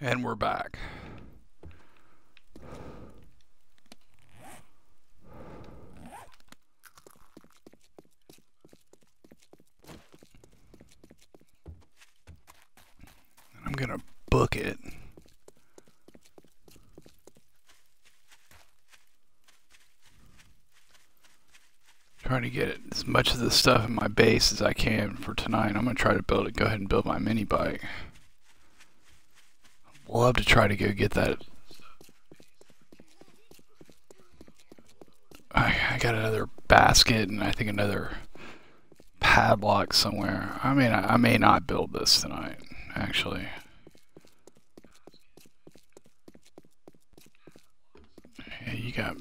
And we're back. I'm gonna book it. Trying to get as much of the stuff in my base as I can for tonight. I'm gonna try to build it. Go ahead and build my mini bike. Love to try to go get that. I got another basket and I think another padlock somewhere. I mean, I may not build this tonight, actually. Yeah, you got.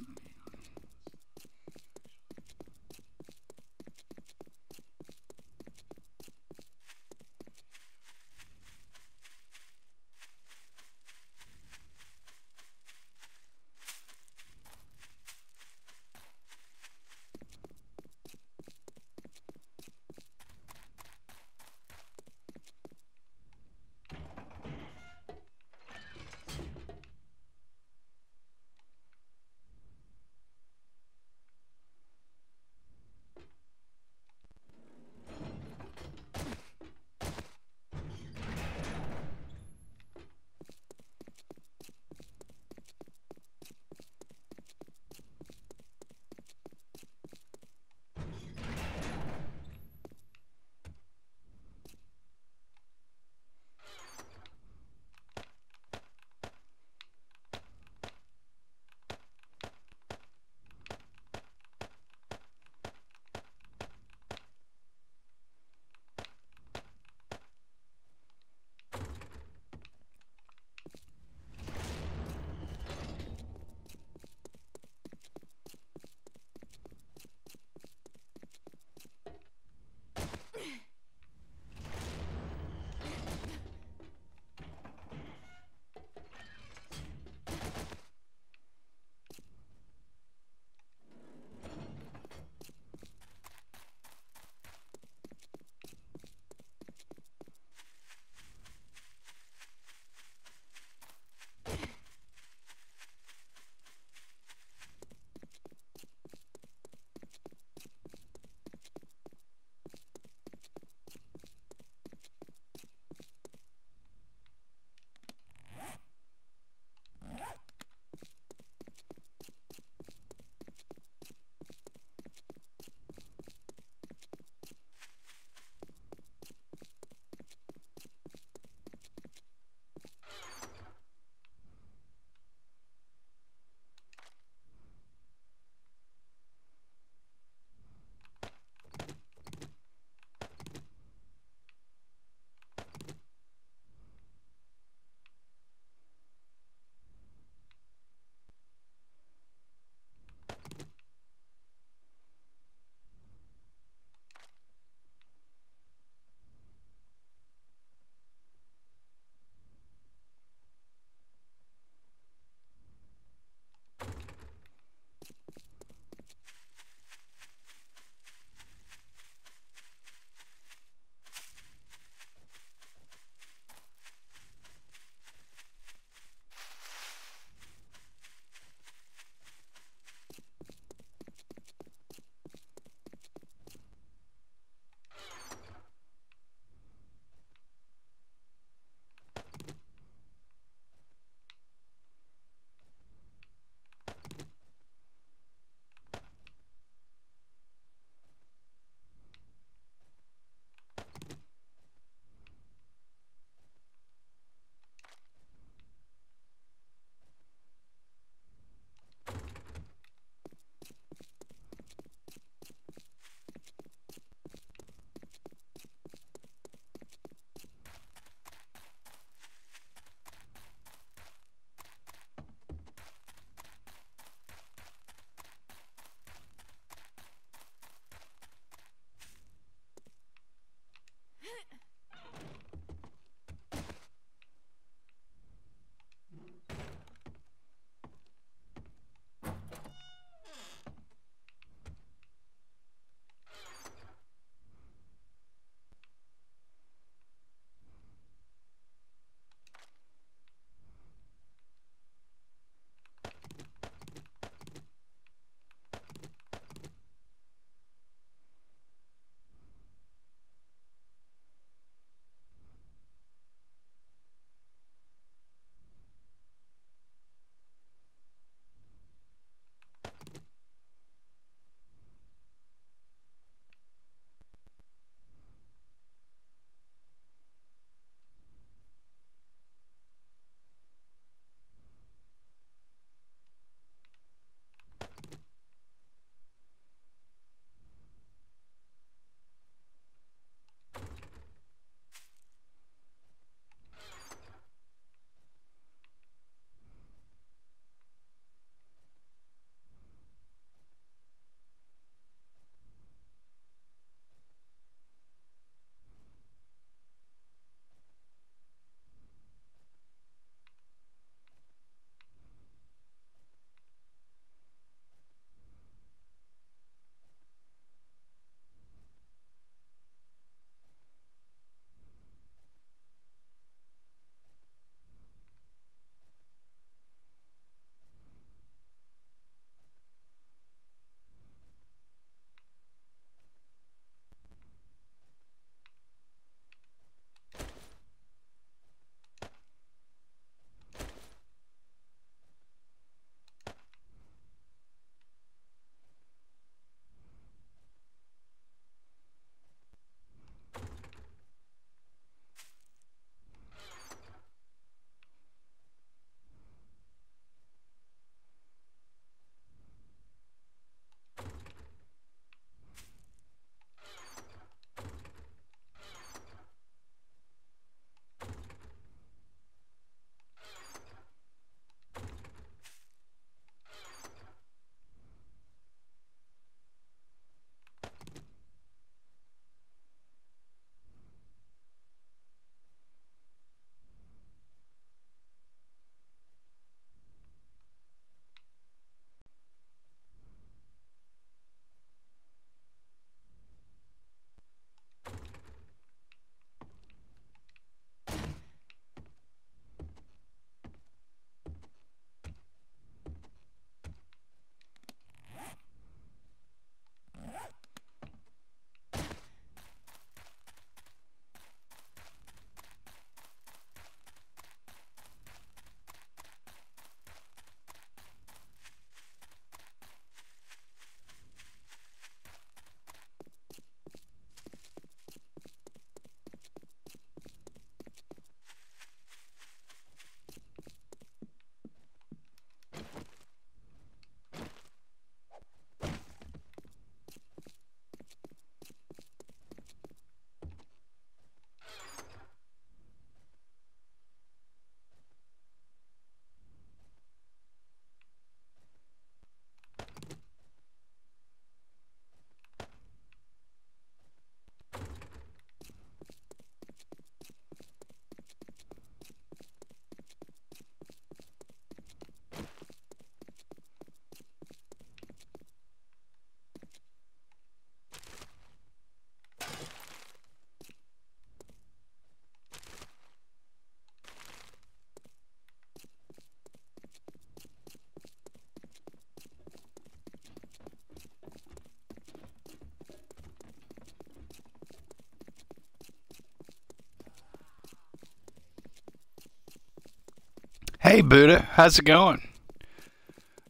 Hey Buddha, how's it going?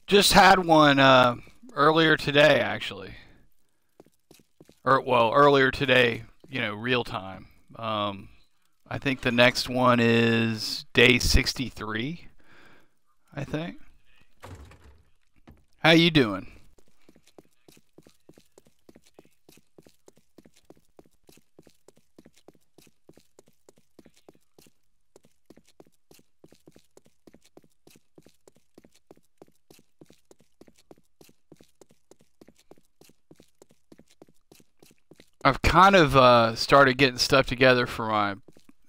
Just had one earlier today, actually. Or well, earlier today, real time. Um, I think the next one is day 63. I think. How you doing? I've kind of started getting stuff together for my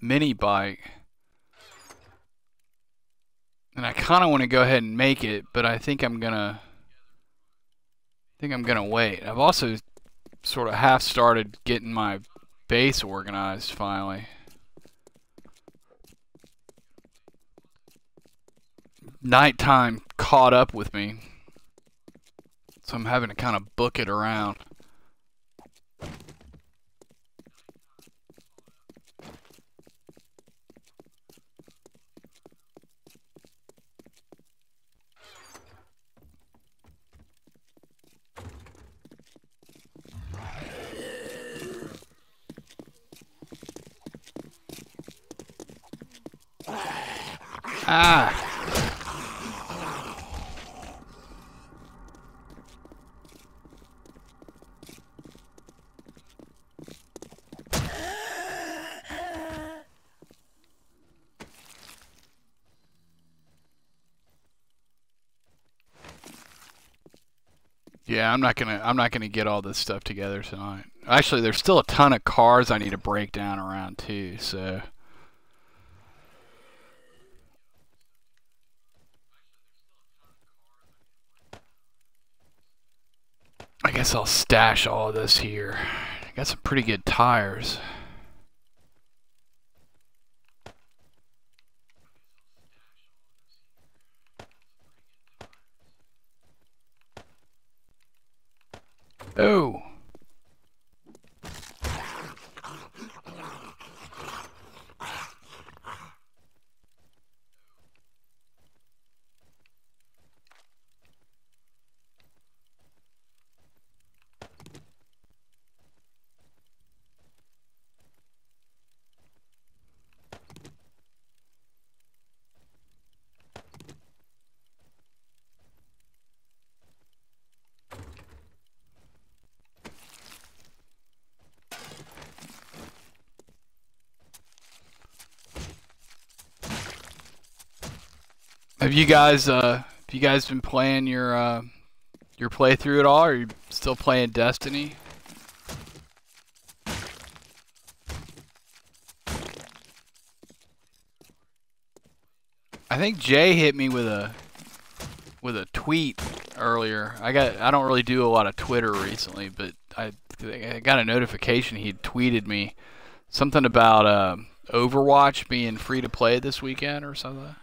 mini bike, and I kind of want to go ahead and make it, but I think I'm gonna wait. I've also sort of half started getting my base organized finally. Nighttime caught up with me, so I'm having to kind of book it around. Ah, yeah, I'm not gonna get all this stuff together tonight. Actually, there's still a ton of cars I need to break down around too, so I guess I'll stash all of this here. I got some pretty good tires. Oh, have you guys been playing your playthrough at all? Or are you still playing Destiny? I think Jay hit me with a tweet earlier. I don't really do a lot of Twitter recently, but I got a notification he'd tweeted me something about Overwatch being free to play this weekend or something.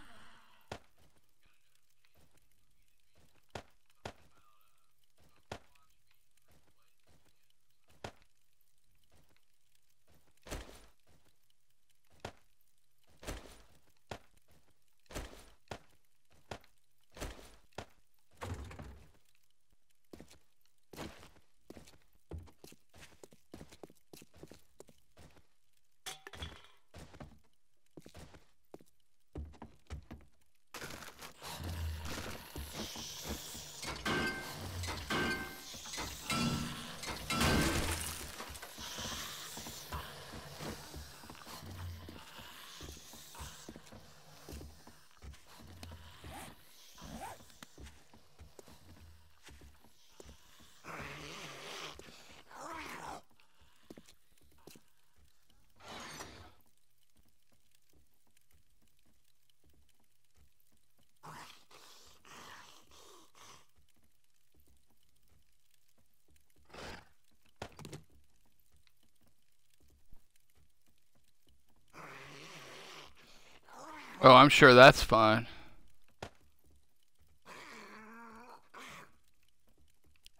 Oh, I'm sure that's fine.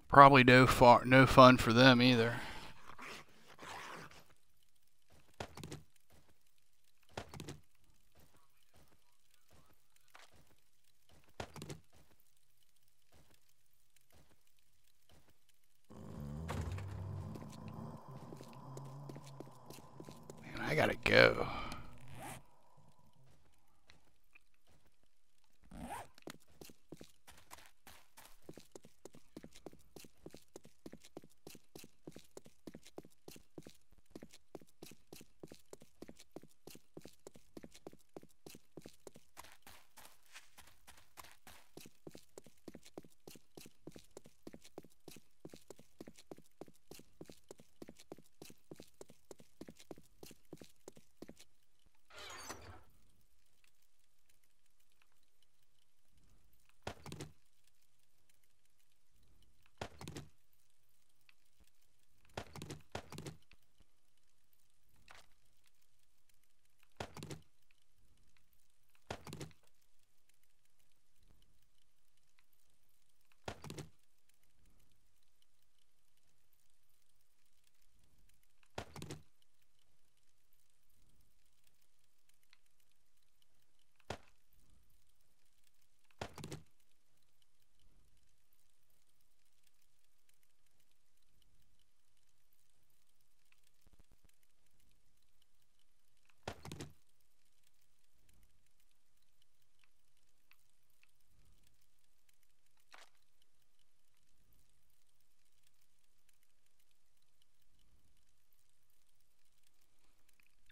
Probably no fun for them either. I gotta go.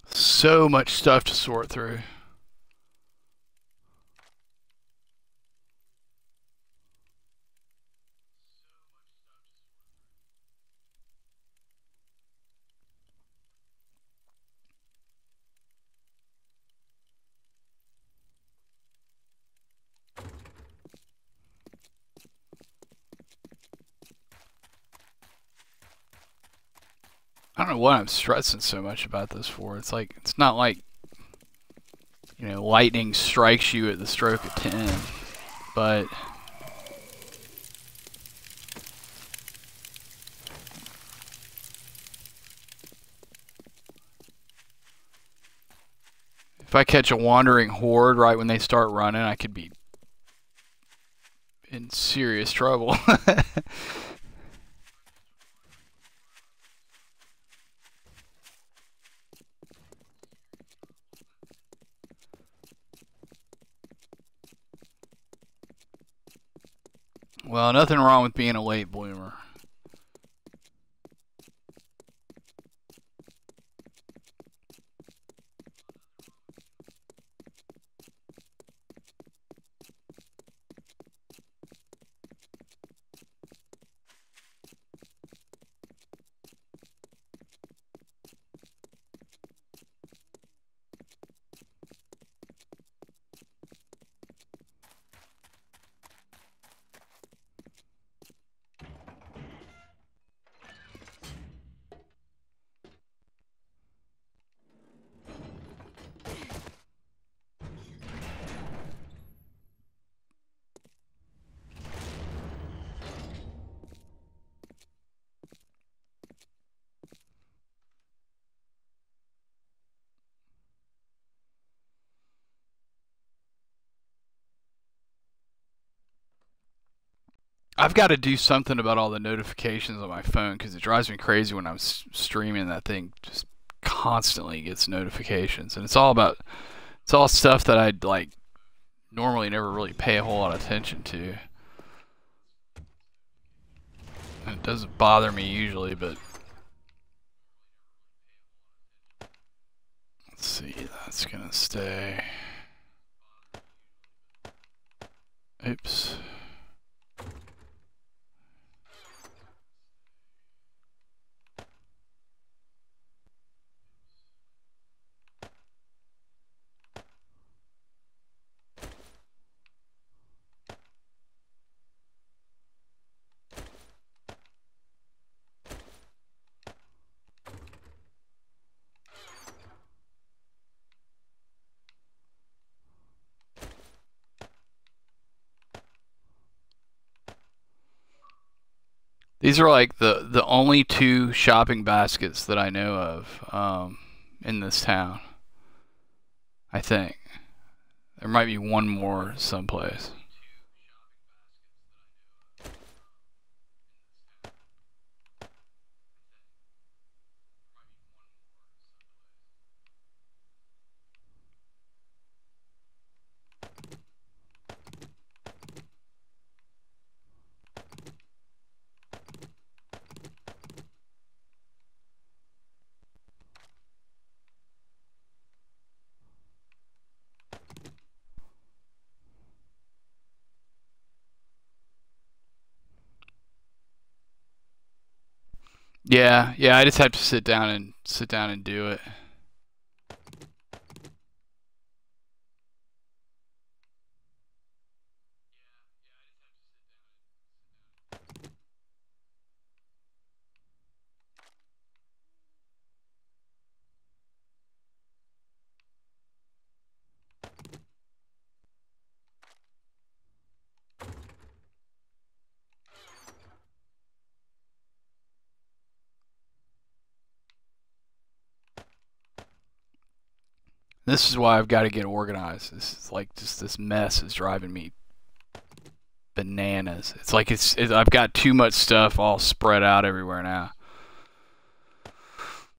So much stuff to sort through. I don't know what I'm stressing so much about this for. It's like, it's not like, you know, lightning strikes you at the stroke of 10, but if I catch a wandering horde right when they start running, I could be in serious trouble. Well, nothing wrong with being a late bloomer. I've got to do something about all the notifications on my phone because it drives me crazy when I'm streaming. That thing just constantly gets notifications, and it's all stuff that I'd like normally never really pay a whole lot of attention to. And it doesn't bother me usually, but let's see, that's gonna stay. Oops. These are like the only two shopping baskets that I know of in this town. I think there might be one more someplace. Yeah, yeah. I just have to sit down and do it. This is why I've got to get organized. This is like just this mess is driving me bananas. It's like I've got too much stuff all spread out everywhere now.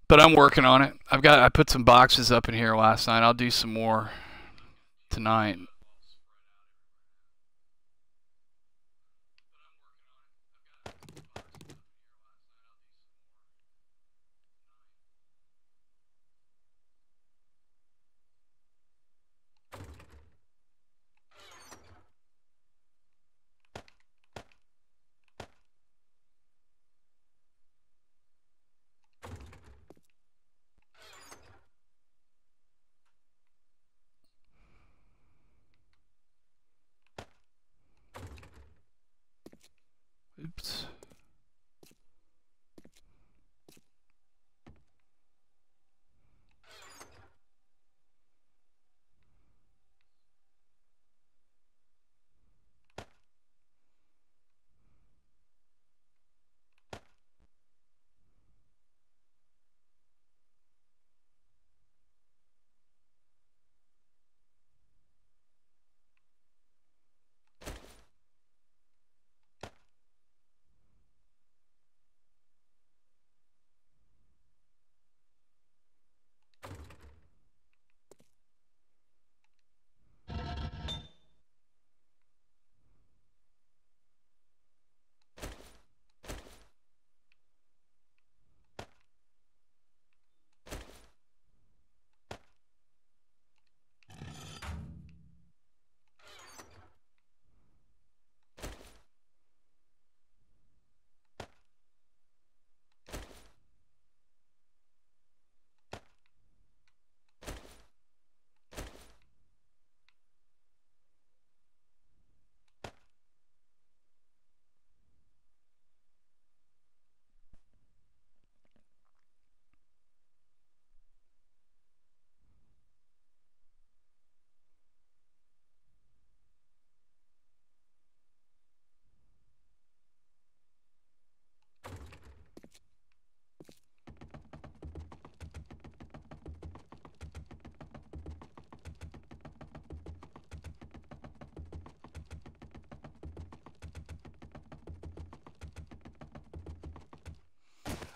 But I'm working on it. I put some boxes up in here last night. I'll do some more tonight. Oops.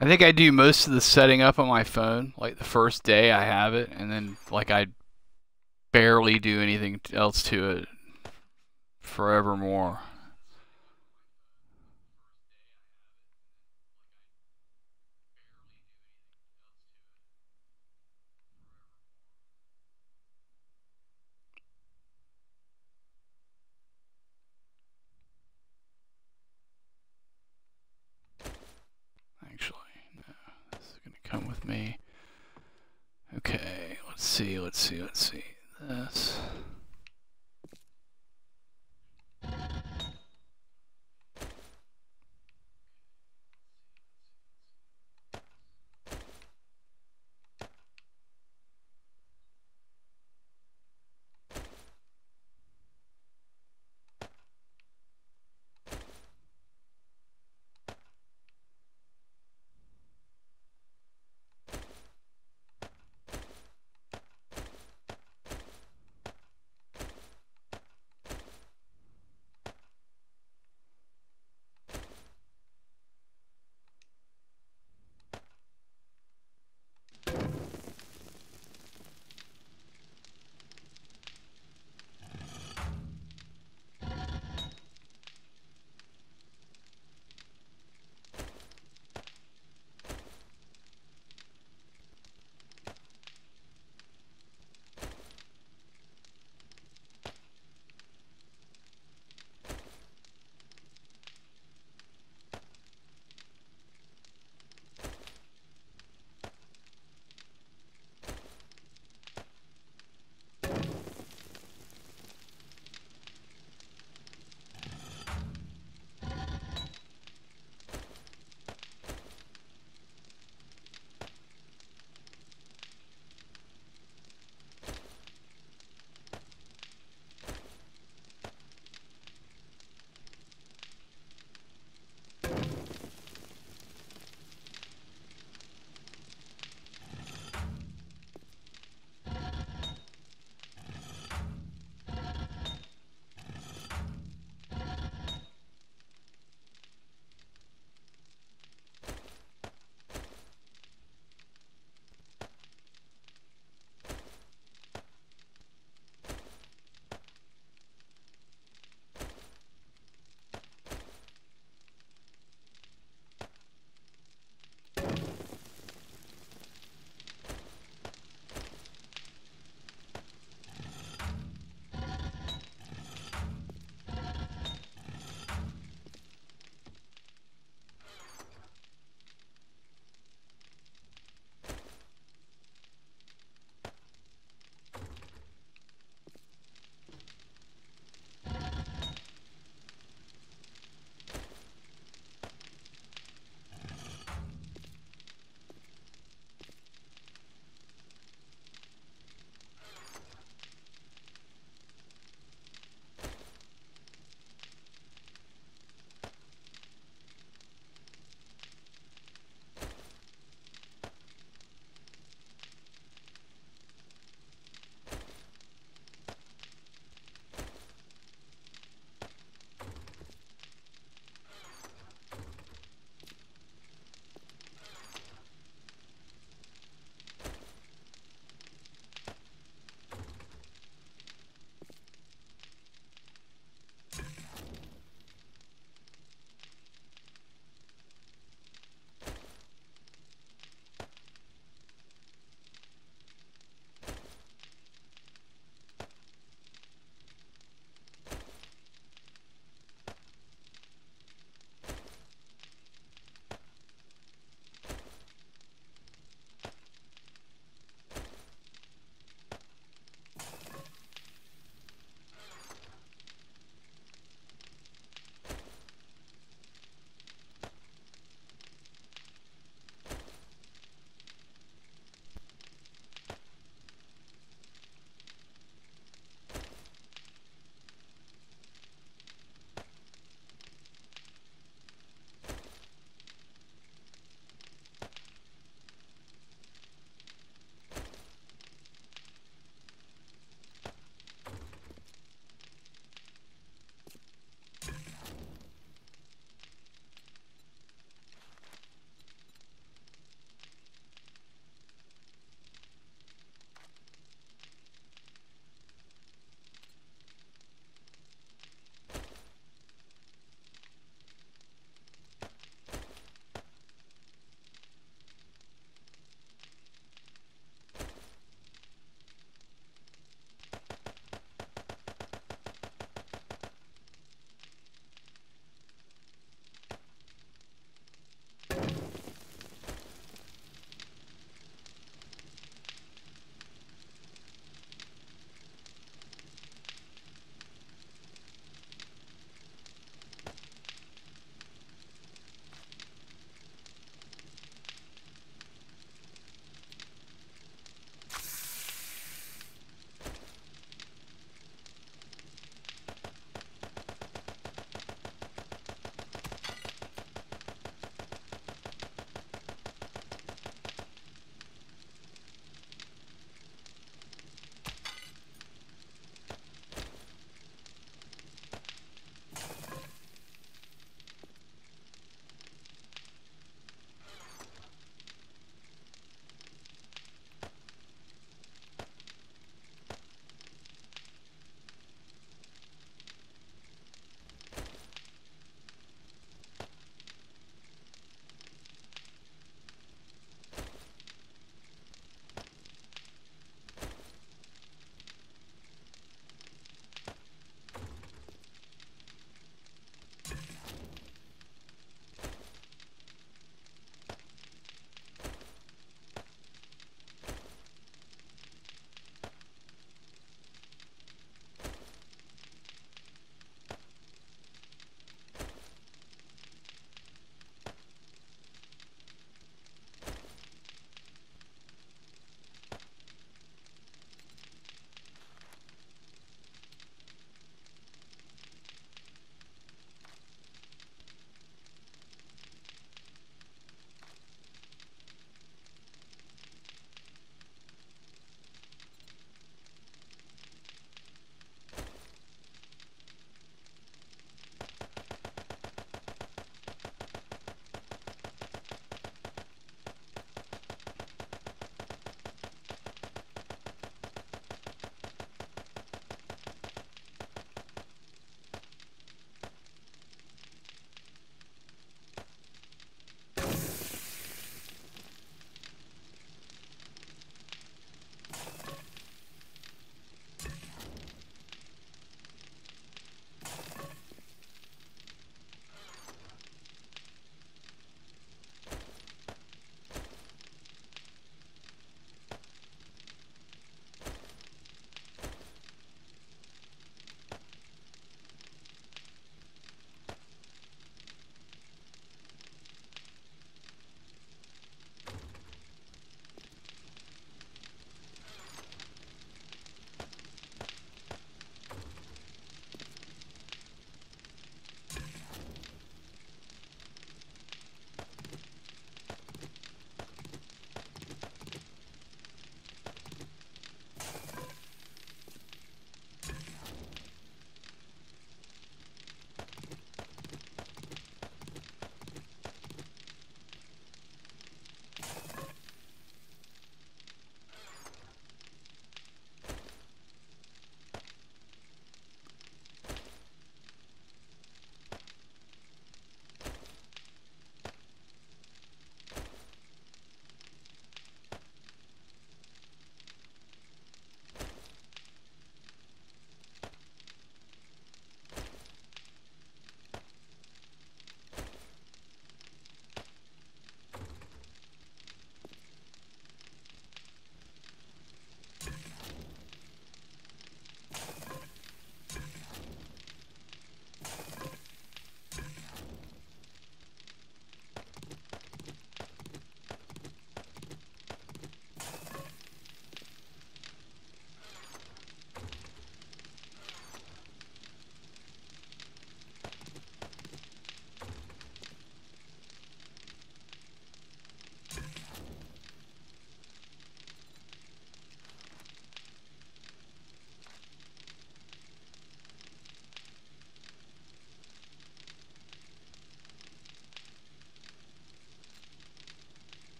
I think I do most of the setting up on my phone, like the first day I have it, and then like I barely do anything else to it forevermore. Actually, no, this is gonna come with me. Okay, let's see, let's see, let's see. This.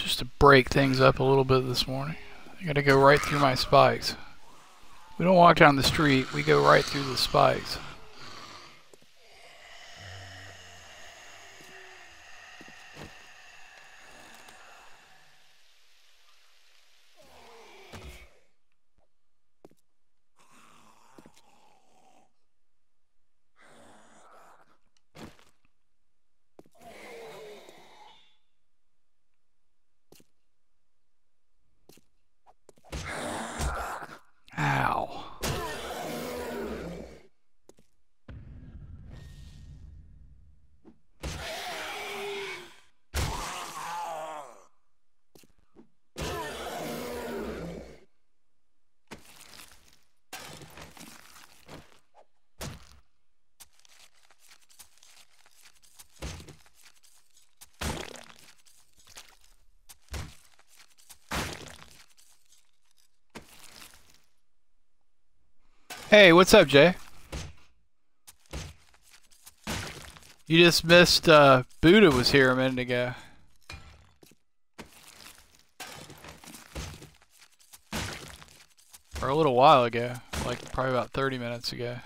just to break things up a little bit this morning. I gotta go right through my spikes. We don't walk down the street, we go right through the spikes. Ow. Hey, what's up, Jay? You just missed Buddha was here a minute ago. Or a little while ago, like probably about 30 minutes ago.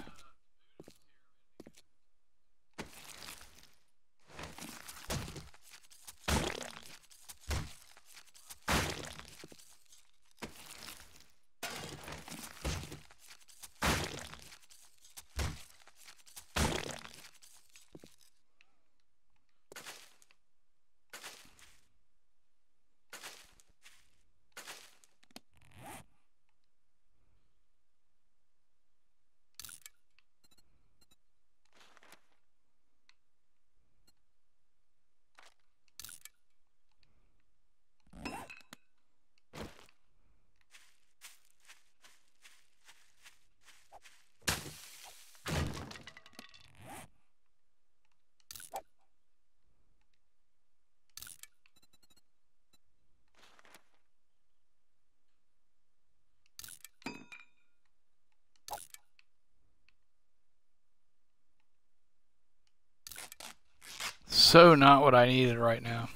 So not what I needed right now.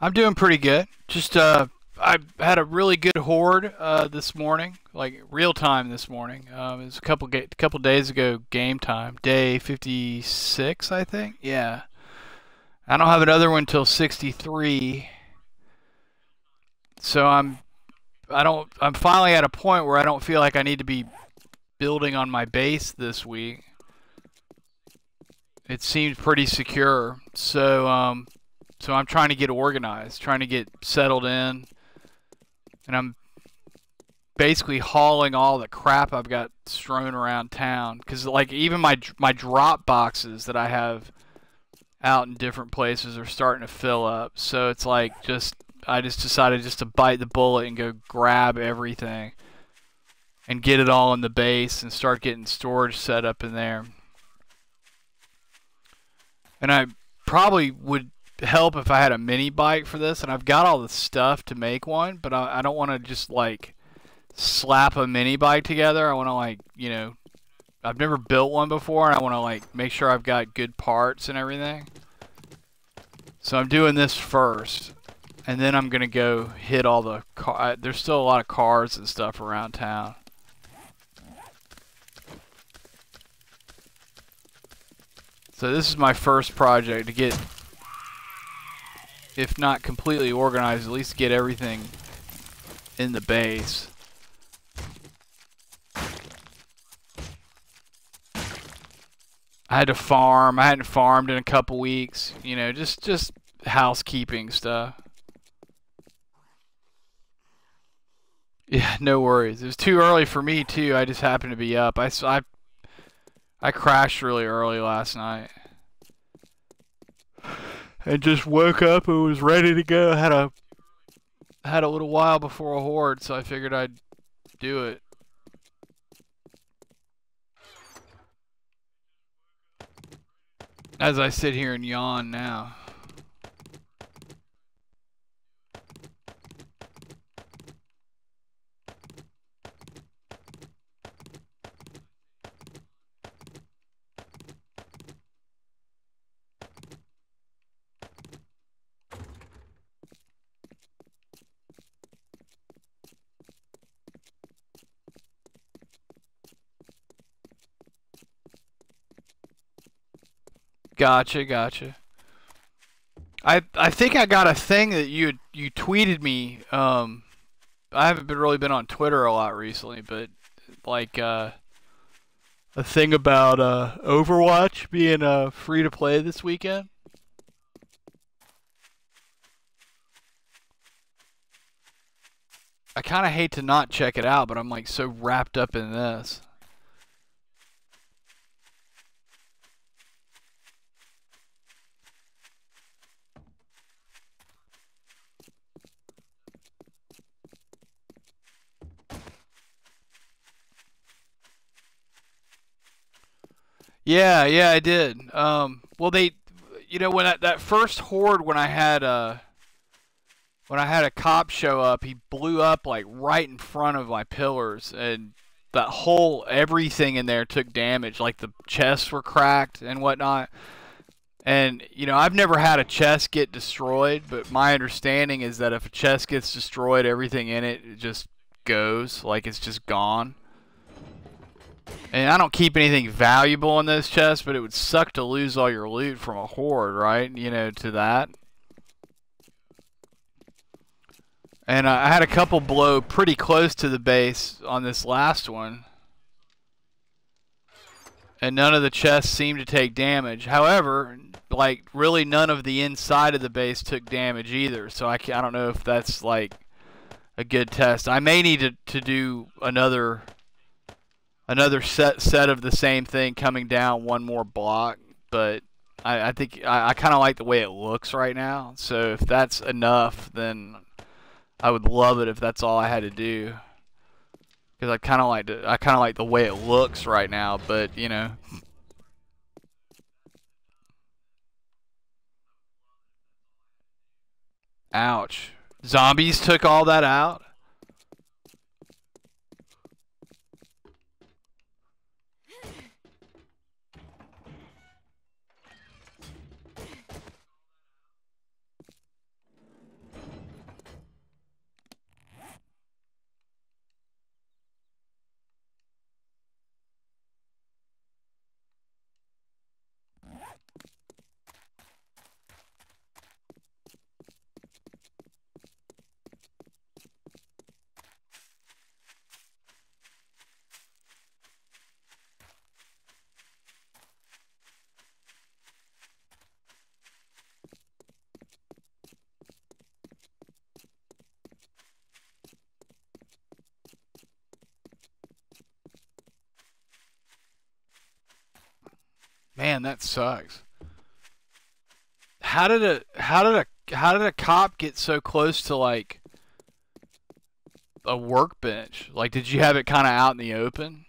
I'm doing pretty good. Just I had a really good horde this morning, like real time this morning. It was a couple days ago, game time, day 56, I think. Yeah, I don't have another one till 63. So I'm finally at a point where I don't feel like I need to be building on my base this week. It seems pretty secure. So so I'm trying to get organized, trying to get settled in, and I'm basically hauling all the crap I've got strewn around town. Because like even my drop boxes that I have out in different places are starting to fill up. So it's like I just decided just to bite the bullet and go grab everything and get it all in the base and start getting storage set up in there. And I probably would help if I had a mini bike for this, and I've got all the stuff to make one, but I don't want to just like slap a mini bike together. I want to like, you know, I've never built one before, and I want to like make sure I've got good parts and everything. So I'm doing this first, and then I'm gonna go hit all the there's still a lot of cars and stuff around town. So this is my first project to get, if not completely organized, at least get everything in the base. I had to farm. I hadn't farmed in a couple weeks. You know, just housekeeping stuff. Yeah, no worries. It was too early for me too. I just happened to be up. I crashed really early last night. And just woke up and was ready to go. I had a little while before a horde, so I figured I'd do it. As I sit here and yawn now. Gotcha, gotcha. I think I got a thing that you tweeted me. I haven't been on Twitter a lot recently, but like a thing about Overwatch being free to play this weekend. I kind of hate to not check it out, but I'm like so wrapped up in this. Yeah, yeah, I did. Well, when that first horde, when I had a cop show up, he blew up like right in front of my pillars, and that whole everything in there took damage. Like the chests were cracked and whatnot. And I've never had a chest get destroyed, but my understanding is that if a chest gets destroyed, everything in it just goes, like it's just gone. And I don't keep anything valuable in those chests, but it would suck to lose all your loot from a horde, right? To that. And I had a couple blow pretty close to the base on this last one. And none of the chests seemed to take damage. However, like, really none of the inside of the base took damage either. So I don't know if that's, like, a good test. I may need to do another set of the same thing coming down one more block. But I think I kind of like the way it looks right now. So if that's enough, then I would love it if that's all I had to do. Because I kind of like the way it looks right now, but Ouch. Zombies took all that out? Man, that sucks. How did a cop get so close to like a workbench? Like, did you have it kind of out in the open?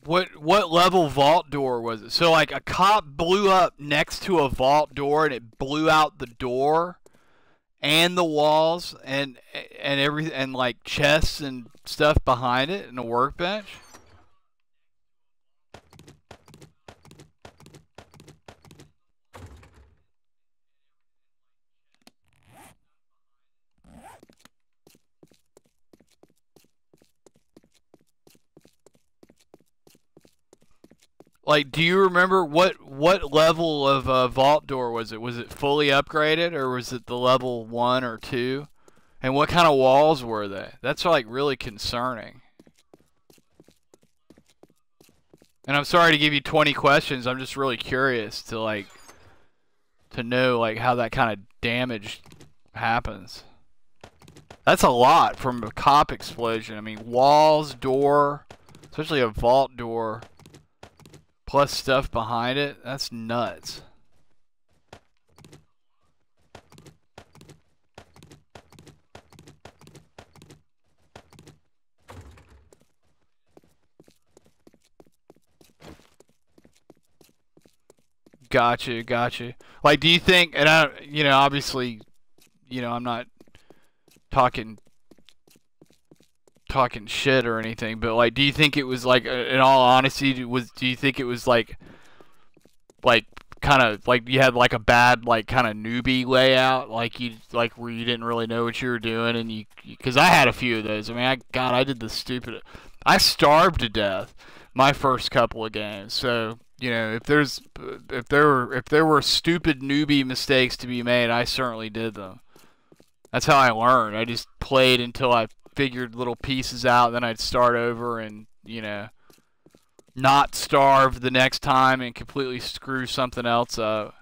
What level vault door was it? So like a cop blew up next to a vault door and it blew out the door and the walls and everything and like chests and stuff behind it and a workbench. Like, do you remember what level of vault door was it? Was it fully upgraded, or was it the level 1 or 2? And what kind of walls were they? That's like really concerning. And I'm sorry to give you 20 questions. I'm just really curious to know like how that kind of damage happens. That's a lot from a cop explosion. I mean, walls, door, especially a vault door, plus stuff behind it. That's nuts. Gotcha, gotcha. Like, do you think, and obviously, I'm not talking shit or anything, but like, do you think it was like, in all honesty, do you think it was like kind of like you had like a bad like kind of newbie layout, like where you didn't really know what you were doing, and because I had a few of those. I mean, I did the stupid, I starved to death my first couple of games. So if there were stupid newbie mistakes to be made, I certainly did them. That's how I learned. I just played until I figured little pieces out, then I'd start over and not starve the next time and completely screw something else up.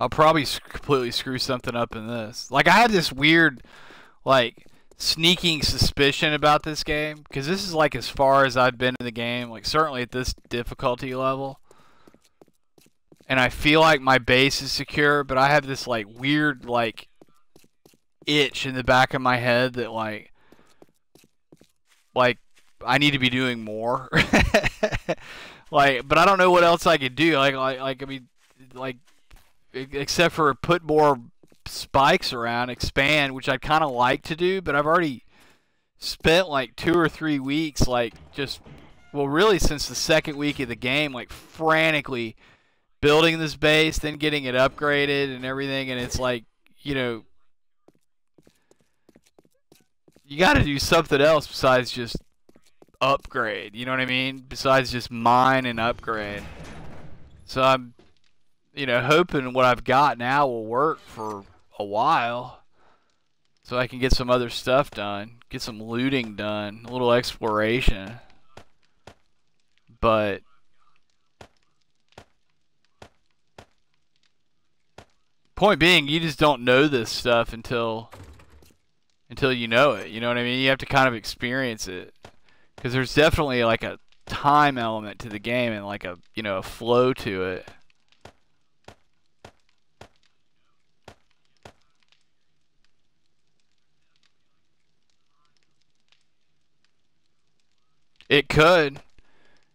I'll probably completely screw something up in this. Like, I had this weird, like, sneaking suspicion about this game, because this is, like, as far as I've been in the game, like, certainly at this difficulty level. And I feel like my base is secure, but I have this, like, weird, like, itch in the back of my head that, like, I need to be doing more. Like, but I don't know what else I could do. I mean, like, except for put more spikes around, expand, which I'd kind of like to do, but I've already spent like 2 or 3 weeks, like just, well, really since the second week of the game, like frantically building this base, then getting it upgraded and everything, and it's like, you got to do something else besides just upgrade. You know what I mean? Besides just mine and upgrade. So I'm hoping what I've got now will work for a while, so I can get some other stuff done, get some looting done, a little exploration. But point being, you just don't know this stuff until you know it. You know what I mean? You have to kind of experience it, because there's definitely like a time element to the game and like a flow to it. It could.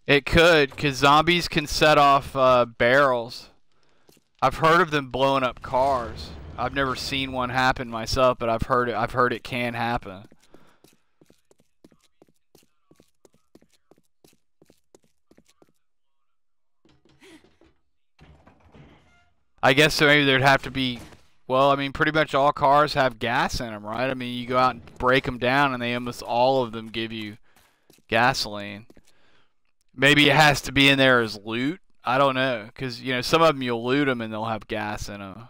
It could, because zombies can set off barrels. I've heard of them blowing up cars. I've never seen one happen myself, but I've heard it. I've heard it can happen. I guess so. Maybe there'd have to be. Well, I mean, pretty much all cars have gas in them, right? I mean, you go out and break them down, and they almost all of them give you gasoline. Maybe it has to be in there as loot. I don't know, because some of them you'll loot them and they'll have gas in them.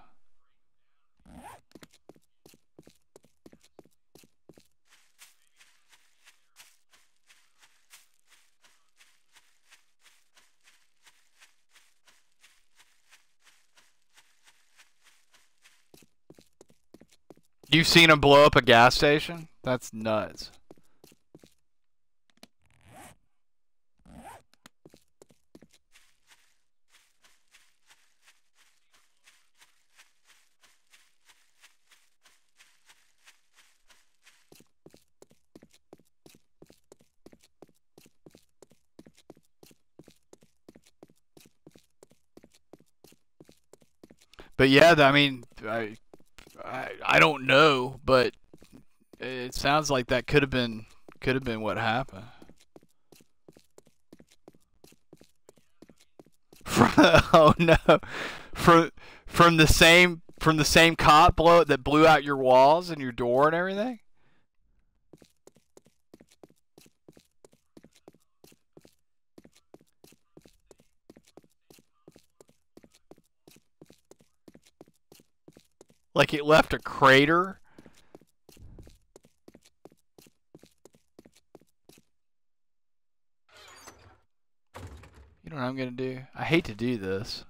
You've seen them blow up a gas station? That's nuts. But yeah, I mean, I don't know, but it sounds like that could have been what happened. Oh no, from from the same cop that blew out your walls and your door and everything. Like it left a crater. You know what I'm gonna do? I hate to do this.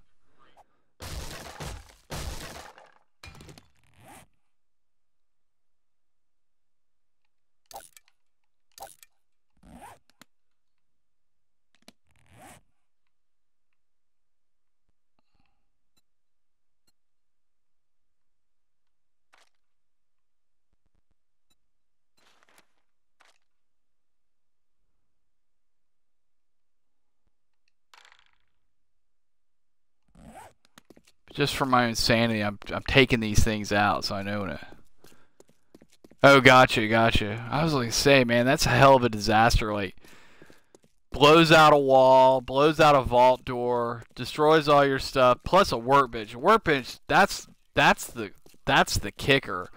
Just for my own sanity, I'm taking these things out so I know when it. Oh, gotcha, gotcha. I was gonna say, man, that's a hell of a disaster. Like, blows out a wall, blows out a vault door, destroys all your stuff, plus a workbench. A workbench, that's the kicker.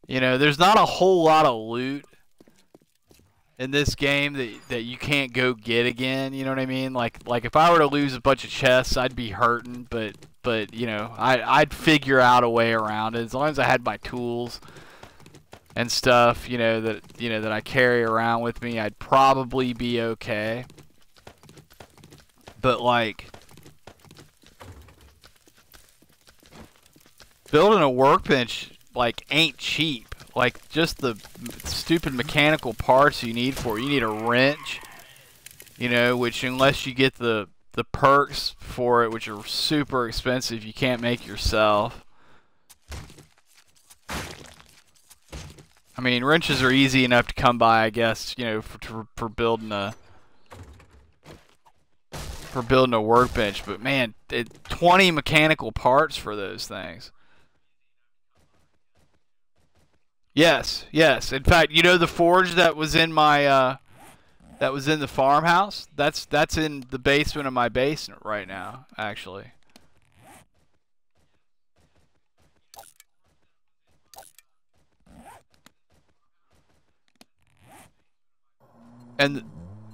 You know, there's not a whole lot of loot in this game that you can't go get again. You know what I mean? Like if I were to lose a bunch of chests, I'd be hurting. But you know, I'd figure out a way around it as long as I had my tools and stuff. You know that I carry around with me. I'd probably be okay. But like building a workbench like ain't cheap. Like just the stupid mechanical parts you need for it. You need a wrench, you know, which unless you get the perks for it, which are super expensive, you can't make yourself. I mean, wrenches are easy enough to come by, I guess, you know, for building a workbench. But man, 20 mechanical parts for those things. Yes, yes. In fact, you know the forge that was in my that was in the farmhouse? That's in the basement of my basement right now, actually. And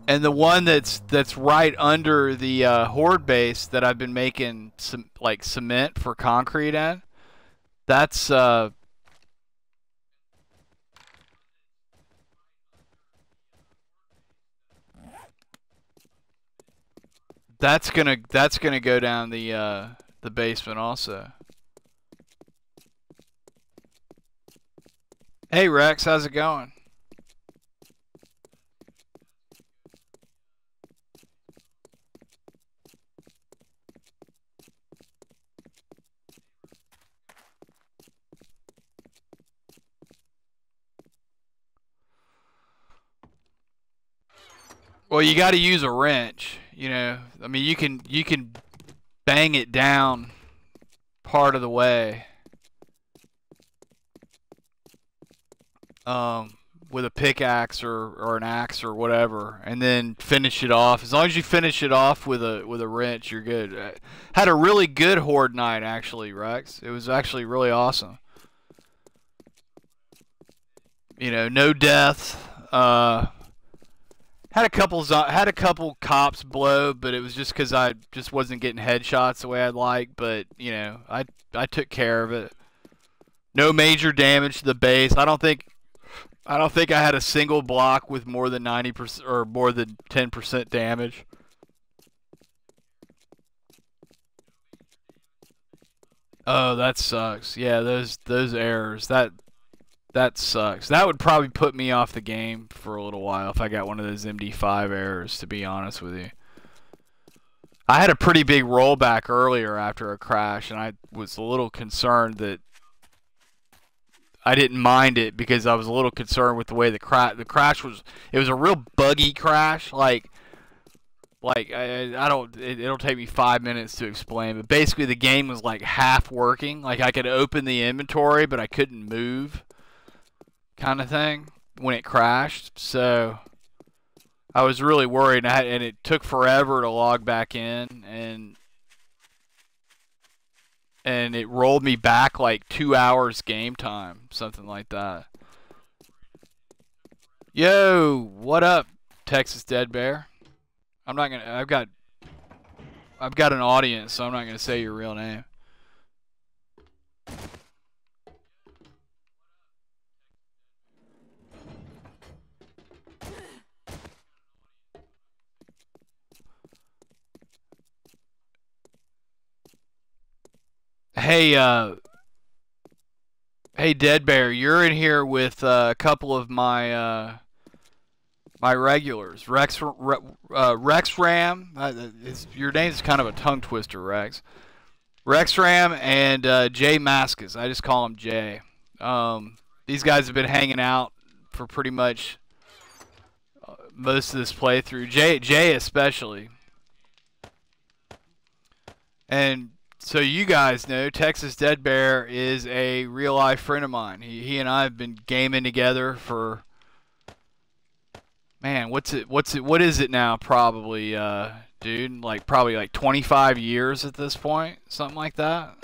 the one that's right under the horde base that I've been making some like cement for concrete in. That's that's gonna go down the basement also. Hey Rex, how's it going? Well, you got to use a wrench, you know. I mean, you can bang it down part of the way. With a pickaxe or an axe or whatever, and then finish it off. As long as you finish it off with a wrench, you're good. I had a really good horde night actually, Rex. It was actually really awesome. You know, no deaths. Had a couple cops blow, but it was just because I just wasn't getting headshots the way I'd like. But you know, I took care of it. No major damage to the base. I don't think I had a single block with more than 90% or more than 10% damage. Oh, that sucks. Yeah, those errors. That sucks. That would probably put me off the game for a little while if I got one of those MD5 errors, to be honest with you. I had a pretty big rollback earlier after a crash, and I was a little concerned that I didn't mind it because I was a little concerned with the way the crash was. It was a real buggy crash. I don't. It'll take me 5 minutes to explain. But basically, the game was like half working. Like I could open the inventory, but I couldn't move, kind of thing, when it crashed. So I was really worried, and it took forever to log back in, and it rolled me back like 2 hours game time, something like that. Yo, what up, Texas Dead Bear? I'm not gonna. I've got an audience, so I'm not gonna say your real name. Hey, hey, Dead Bear, you're in here with a couple of my regulars. Rex Ram. Your name's kind of a tongue twister, Rex. Rex Ram and Jay Maskus. I just call him Jay. These guys have been hanging out for pretty much most of this playthrough. Jay especially. And so you guys know Texas Dead Bear is a real life friend of mine. He and I have been gaming together for, man, what is it now? Probably, dude, like probably like 25 years at this point, something like that.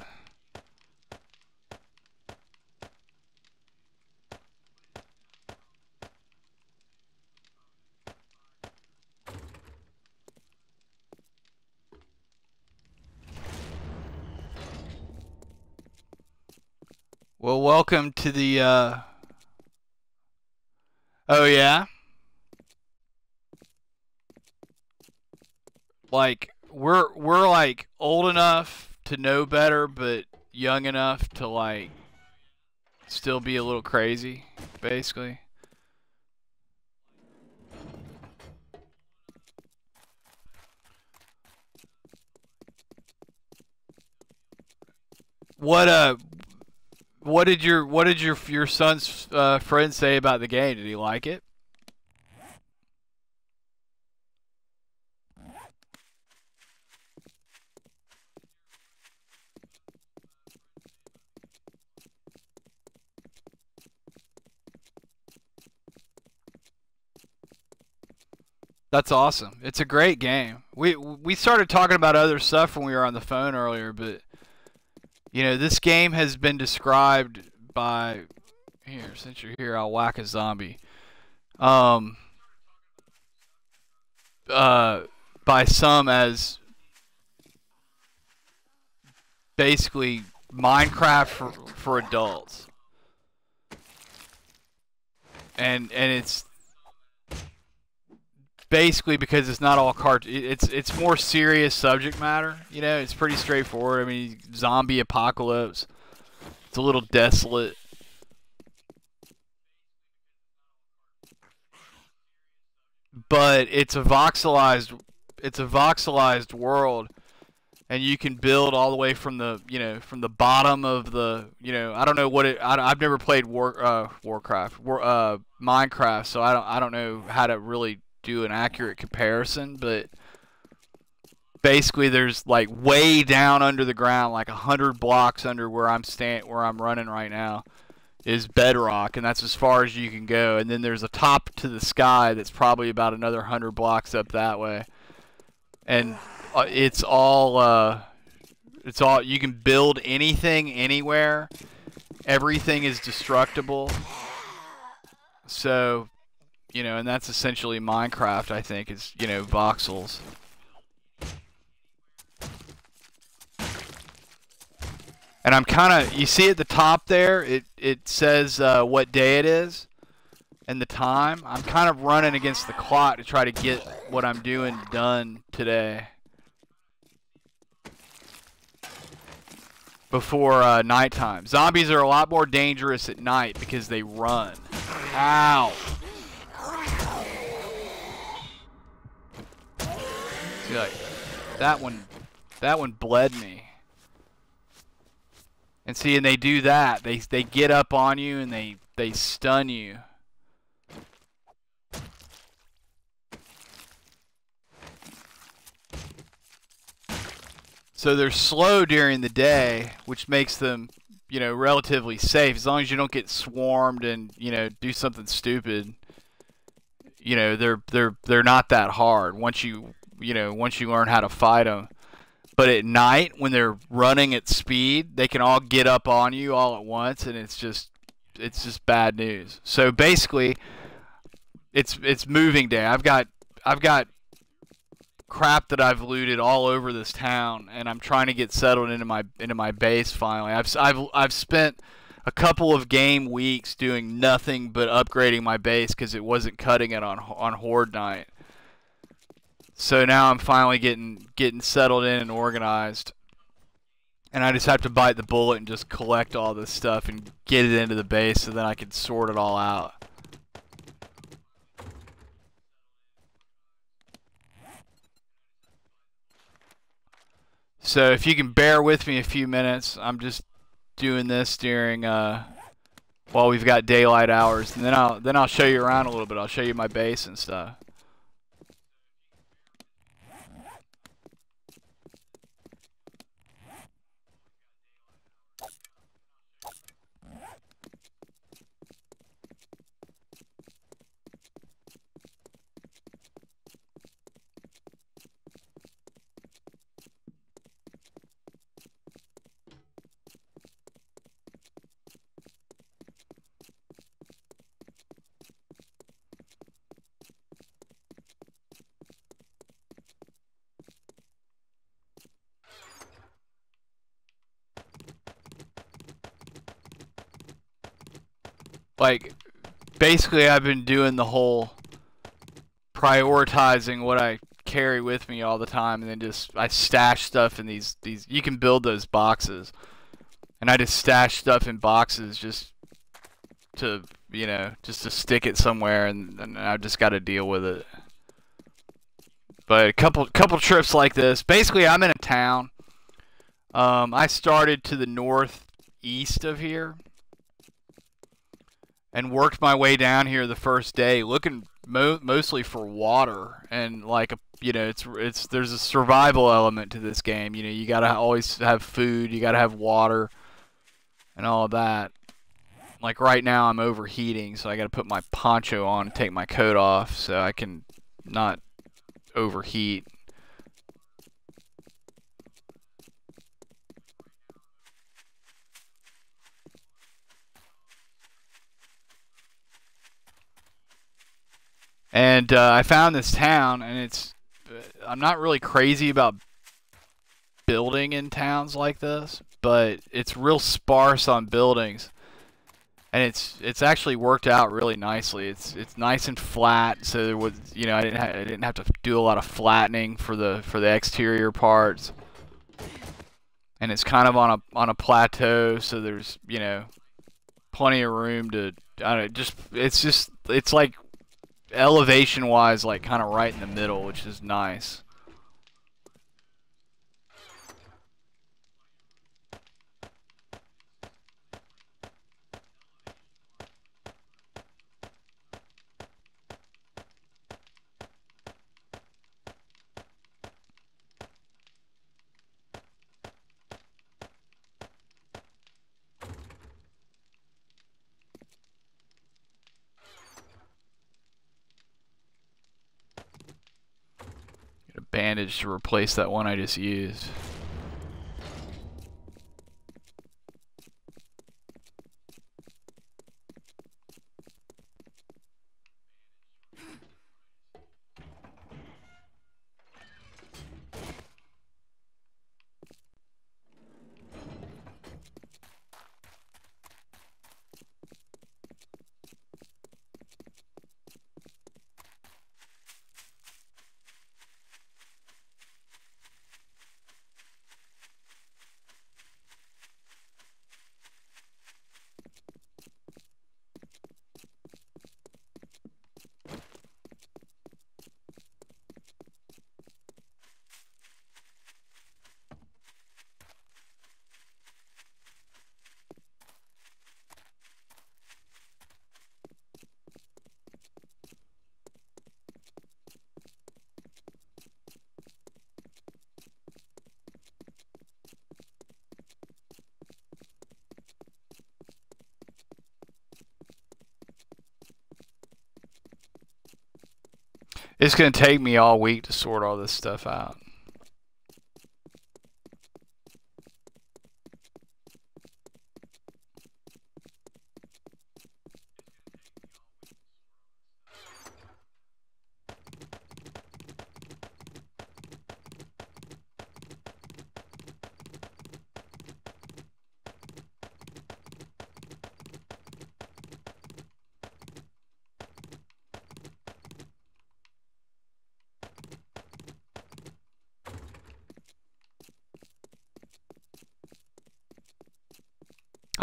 Well, welcome to the, oh yeah? Like, we're like old enough to know better, but young enough to like still be a little crazy, basically. What what did your son's friend say about the game? Did he like it? That's awesome. It's a great game. We started talking about other stuff when we were on the phone earlier, but you know, this game has been described by, here, since you're here, I'll whack a zombie. Um by some as basically Minecraft for adults. And it's basically because it's not all it's more serious subject matter, you know. It's pretty straightforward. I mean, zombie apocalypse. It's a little desolate. But it's a voxelized world, and you can build all the way from the, you know, from the bottom of the, you know, I don't know what I've never played Minecraft, so I don't know how to really do an accurate comparison, but basically there's like way down under the ground, like 100 blocks under where I'm running right now, is bedrock, and that's as far as you can go. And then there's a top to the sky that's probably about another 100 blocks up that way, and it's all you can build anything anywhere. Everything is destructible. So, you know, and that's essentially Minecraft, I think, is, you know, voxels. And I'm kind of, you see at the top there, it says what day it is and the time. I'm kind of running against the clock to try to get what I'm doing done today before nighttime. Zombies are a lot more dangerous at night because they run. Ow. See, like, that one bled me. And see, and they do that. They get up on you and they stun you. So they're slow during the day, which makes them, you know, relatively safe, as long as you don't get swarmed and, you know, do something stupid. You know, they're not that hard once you learn how to fight them. But at night, when they're running at speed, they can all get up on you all at once, and it's just bad news. So basically, it's moving day. I've got crap that I've looted all over this town, and I'm trying to get settled into my base finally. I've spent a couple of game weeks doing nothing but upgrading my base because it wasn't cutting it on Horde Night. So now I'm finally getting settled in and organized. And I just have to bite the bullet and just collect all this stuff and get it into the base so then I can sort it all out. So if you can bear with me a few minutes, I'm just doing this during while we've got daylight hours, and then I'll show you around a little bit. I'll show you my base and stuff. Like, basically I've been doing the whole prioritizing what I carry with me all the time, and then just I stash stuff in these you can build those boxes, and I just stash stuff in boxes just to, you know, just to stick it somewhere, and I've just got to deal with it. But a couple trips like this, basically I'm in a town. I started to the northeast of here and worked my way down here the first day, looking mostly for water, and like, you know, there's a survival element to this game. You know, you gotta always have food, you gotta have water, and all of that. Like right now, I'm overheating, so I gotta put my poncho on and take my coat off so I can not overheat. And I found this town, and I'm not really crazy about building in towns like this, but it's real sparse on buildings, and it's actually worked out really nicely. It's nice and flat, so there was, you know, I didn't have to do a lot of flattening for the exterior parts, and it's kind of on a plateau, so there's, you know, plenty of room to, I don't know, it's like elevation wise, like kind of right in the middle, which is nice. Get a bandage to replace that one I just used. It's gonna take me all week to sort all this stuff out.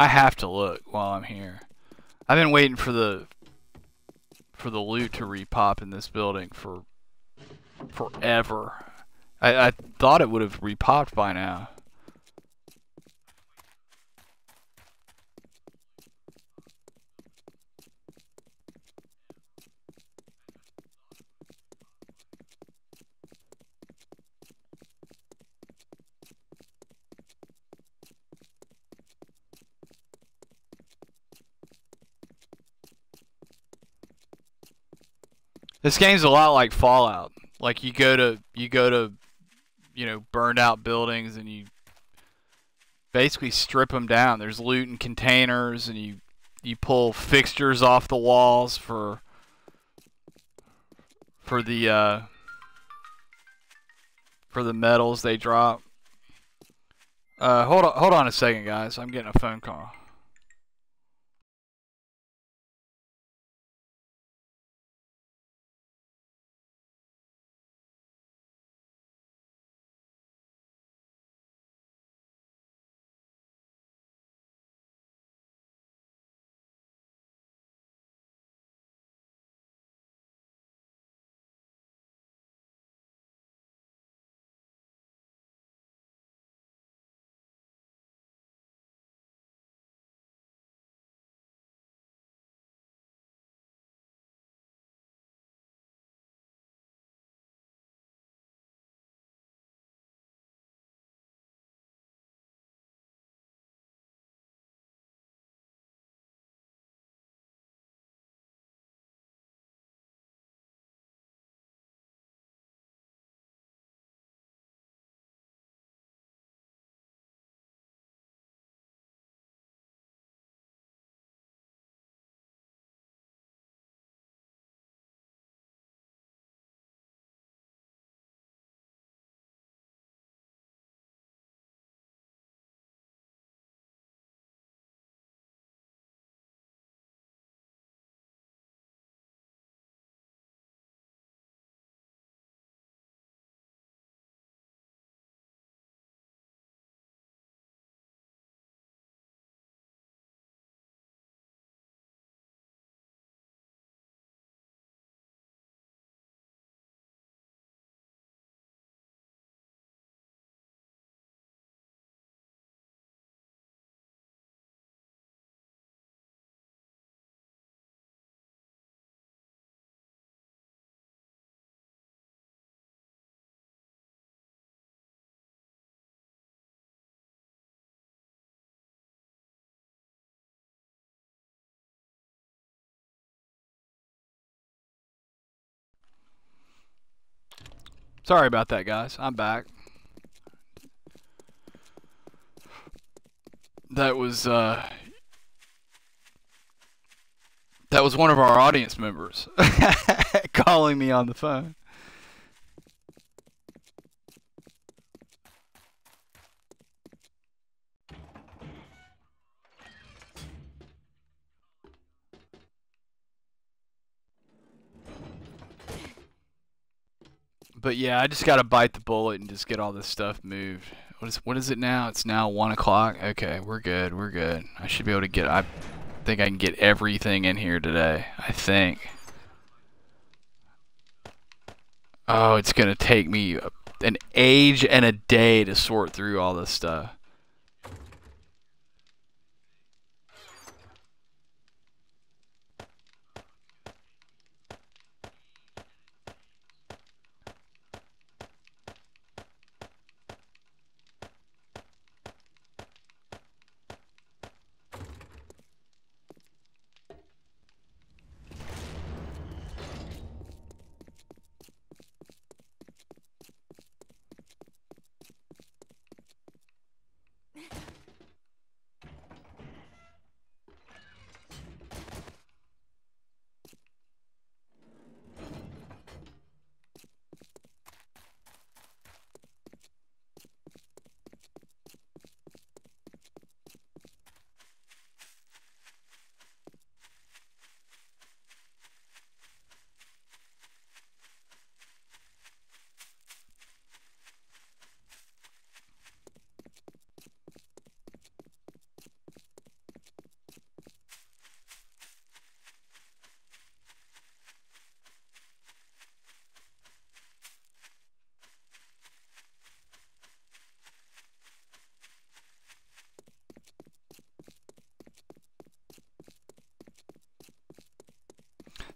I have to look while I'm here. I've been waiting for the loot to repop in this building for forever. I thought it would have repopped by now. This game's a lot like Fallout. Like you go to you know, burned out buildings and you basically strip them down. There's loot in containers and you pull fixtures off the walls for the metals they drop. Hold on a second, guys. I'm getting a phone call. Sorry about that, guys. I'm back. That was one of our audience members calling me on the phone. But yeah, I just gotta bite the bullet and just get all this stuff moved. What is it now? It's now 1 o'clock. Okay, we're good. We're good. I should be able to get. I think I can get everything in here today. I think. Oh, it's gonna take me an age and a day to sort through all this stuff.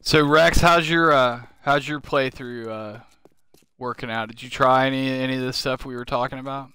So Rex, how's your playthrough working out? Did you try any of this stuff we were talking about?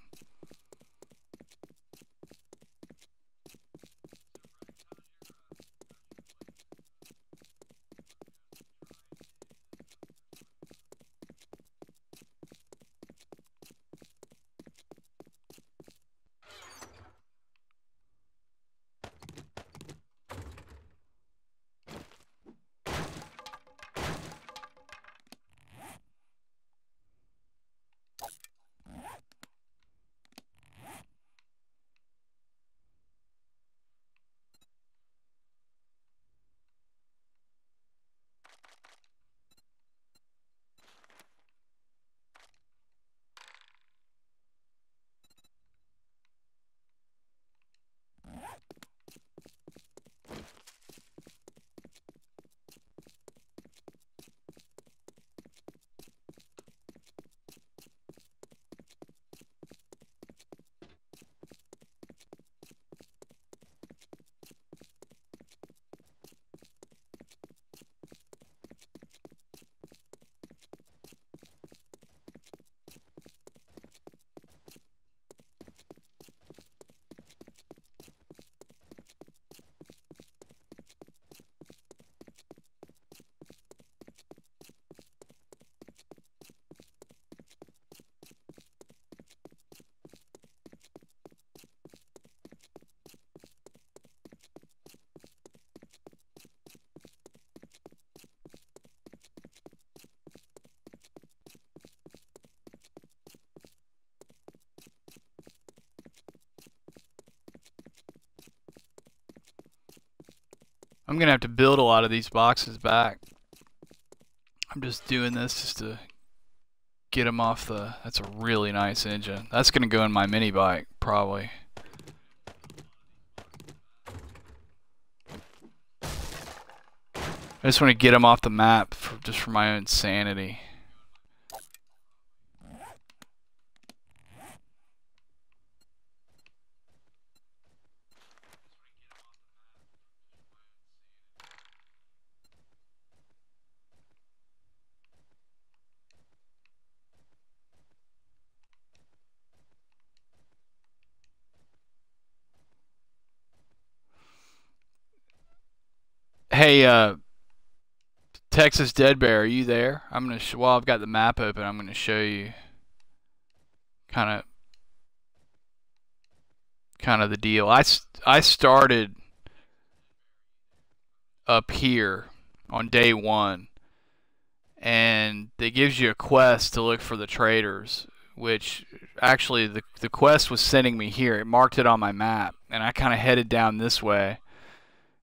I'm gonna have to build a lot of these boxes back. I'm just doing this just to get them off the. That's a really nice engine. That's gonna go in my mini bike probably. I just want to get them off the map just for my own sanity. Hey, Texas Dead Bear, are you there? I'm gonna while I've got the map open, I'm gonna show you kind of the deal. I started up here on day one, and it gives you a quest to look for the traders, which actually the quest was sending me here. It marked it on my map, and I kind of headed down this way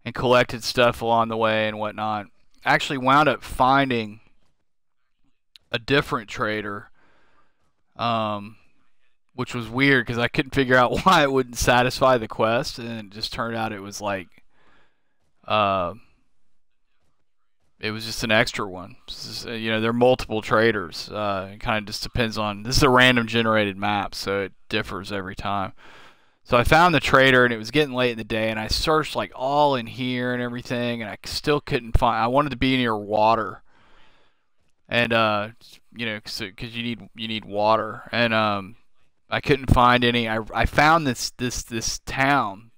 and collected stuff along the way and whatnot. Actually wound up finding a different trader, which was weird because I couldn't figure out why it wouldn't satisfy the quest, and it just turned out it was like it was just an extra one. You know, there are multiple traders. It kind of just depends on. This is a random generated map, so it differs every time. So I found the trader, and it was getting late in the day, and I searched like all in here and everything, and I still couldn't find. I wanted to be near water, and you know, because you need water, and I couldn't find any. I found this town,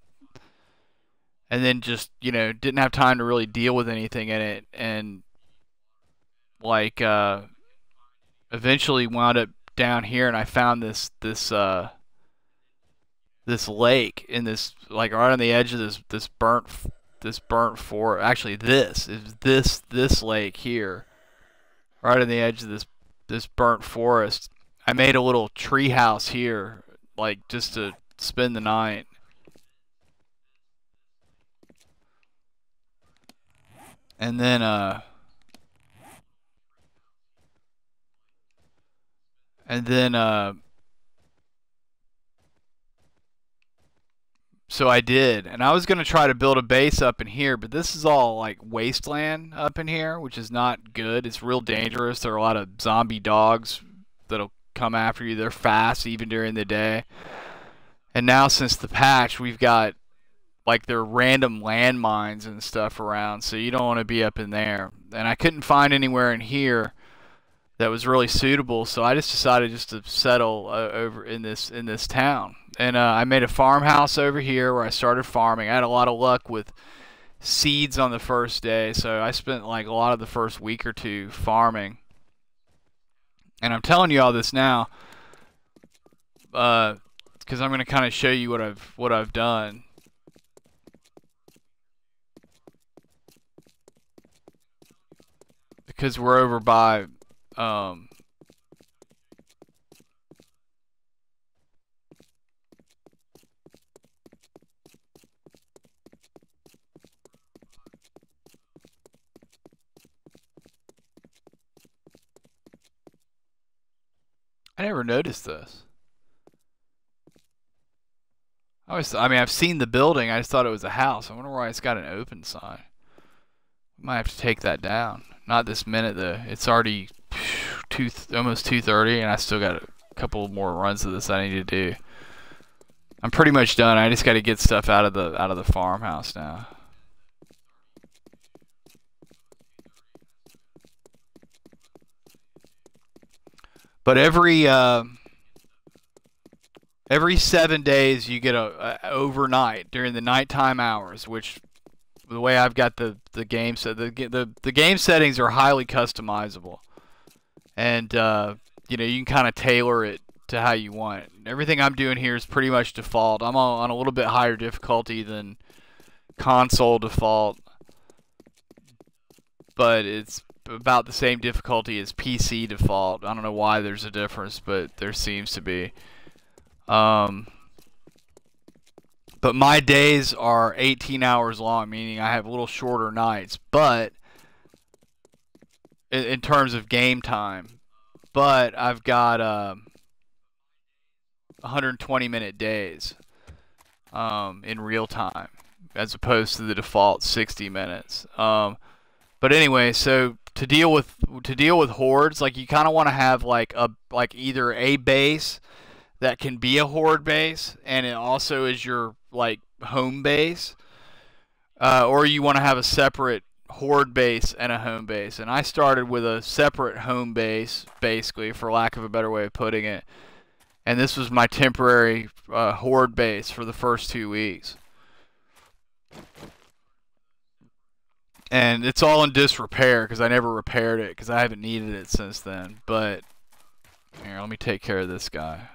and then just didn't have time to really deal with anything in it, and like eventually wound up down here, and I found this lake in this, like, right on the edge of this burnt forest. Actually, this lake here, right on the edge of this burnt forest. I made a little tree house here, like just to spend the night. And then and then so I did, and I was gonna try to build a base up in here, but this is all like wasteland up in here, which is not good. It's real dangerous. There are a lot of zombie dogs that'll come after you. They're fast even during the day. And now since the patch, we've got like there are random landmines and stuff around, so you don't want to be up in there. And I couldn't find anywhere in here that was really suitable, so I just decided just to settle over in this town. And I made a farmhouse over here where I started farming. I had a lot of luck with seeds on the first day, so I spent like a lot of the first week or two farming. And I'm telling you all this now because I'm going to kind of show you what I've done. Because we're over by I never noticed this. I mean, I've seen the building. I just thought it was a house. I wonder why it's got an open sign. Might have to take that down. Not this minute though. It's already almost 2:30, and I still got a couple more runs of this I need to do. I'm pretty much done. I just got to get stuff out of the farmhouse now. But every 7 days you get a overnight during the nighttime hours, which the way I've got the game set, the game settings are highly customizable, and you know, you can kind of tailor it to how you want it. Everything I'm doing here is pretty much default. I'm on a little bit higher difficulty than console default, but it's about the same difficulty as PC default. I don't know why there's a difference, but there seems to be. But my days are 18 hours long, meaning I have a little shorter nights, but in terms of game time. But I've got 120-minute days in real time, as opposed to the default 60 minutes. But anyway, so to deal with hordes, like you kind of want to have like either a base that can be a horde base, and it also is your like home base, or you want to have a separate horde base and a home base. And I started with a separate home base, basically, for lack of a better way of putting it. And this was my temporary horde base for the first 2 weeks. And it's all in disrepair because I never repaired it because I haven't needed it since then. But here, let me take care of this guy.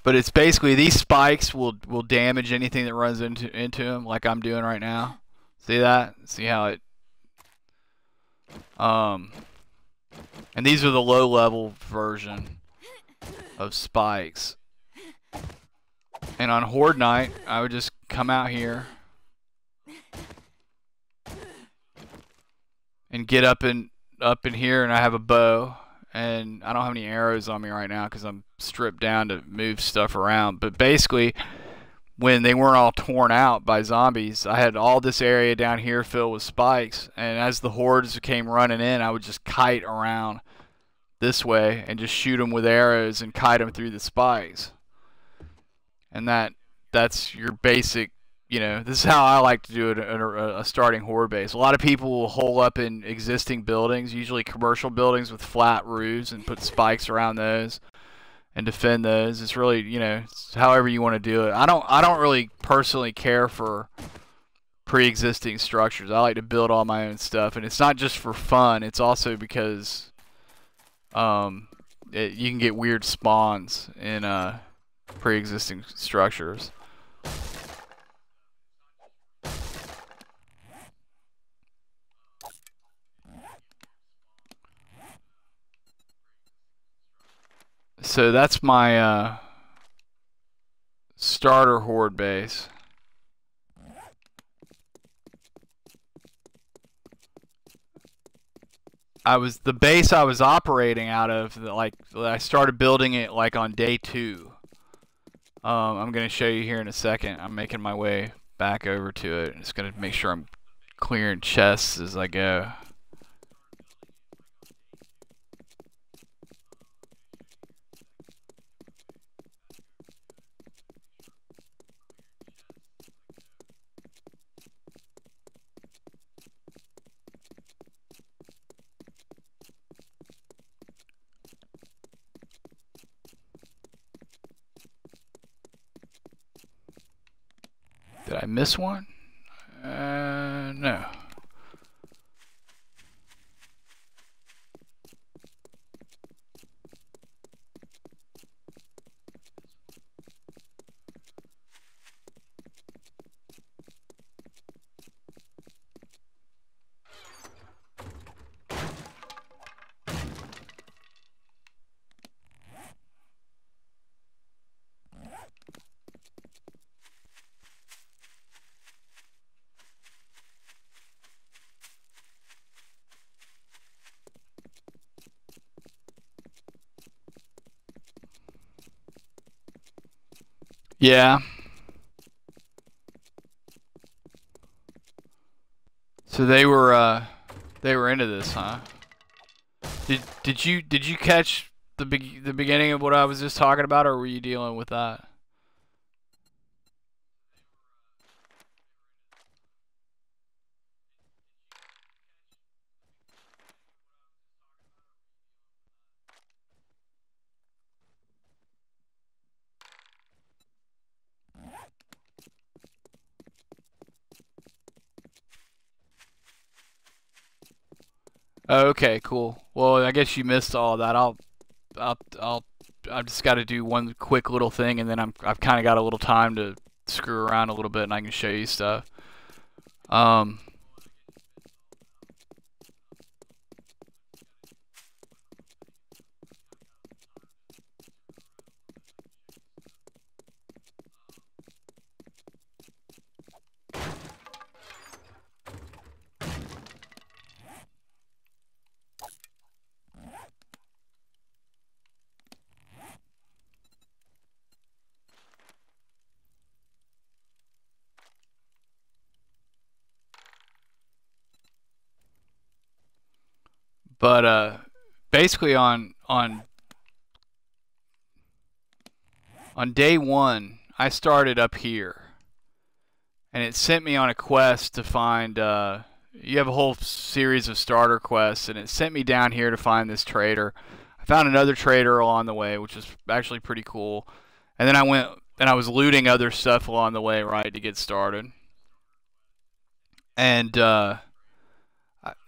But it's basically these spikes will damage anything that runs into them, like I'm doing right now. See that? See how it? And these are the low level version of spikes. And on Horde Night, I would just come out here and get up in here, and I have a bow. And I don't have any arrows on me right now because I'm stripped down to move stuff around. But basically, when they weren't all torn out by zombies, I had all this area down here filled with spikes. And as the hordes came running in, I would just kite around this way and just shoot them with arrows and kite them through the spikes. And that's your basic, you know, this is how I like to do it, a starting horde base. A lot of people will hole up in existing buildings, usually commercial buildings with flat roofs, and put spikes around those and defend those. It's really, you know, it's however you want to do it. I don't really personally care for pre-existing structures. I like to build all my own stuff, and it's not just for fun. It's also because you can get weird spawns in pre-existing structures. So that's my starter horde base. the base I was operating out of. Like I started building it like on day 2. I'm gonna show you here in a second. I'm making my way back over to it. I'm just gonna make sure I'm clearing chests as I go. Did I miss one? No. Yeah. So they were into this, huh? Did you catch the beginning of what I was just talking about, or were you dealing with that? Okay, cool. Well, I guess you missed all of that. I've just got to do one quick little thing, and then I've kind of got a little time to screw around a little bit, and I can show you stuff. Um, but basically on day 1, I started up here, and it sent me on a quest to find. You have a whole series of starter quests, and it sent me down here to find this trader. I found another trader along the way, which is actually pretty cool. And then I went and I was looting other stuff along the way, right, to get started. And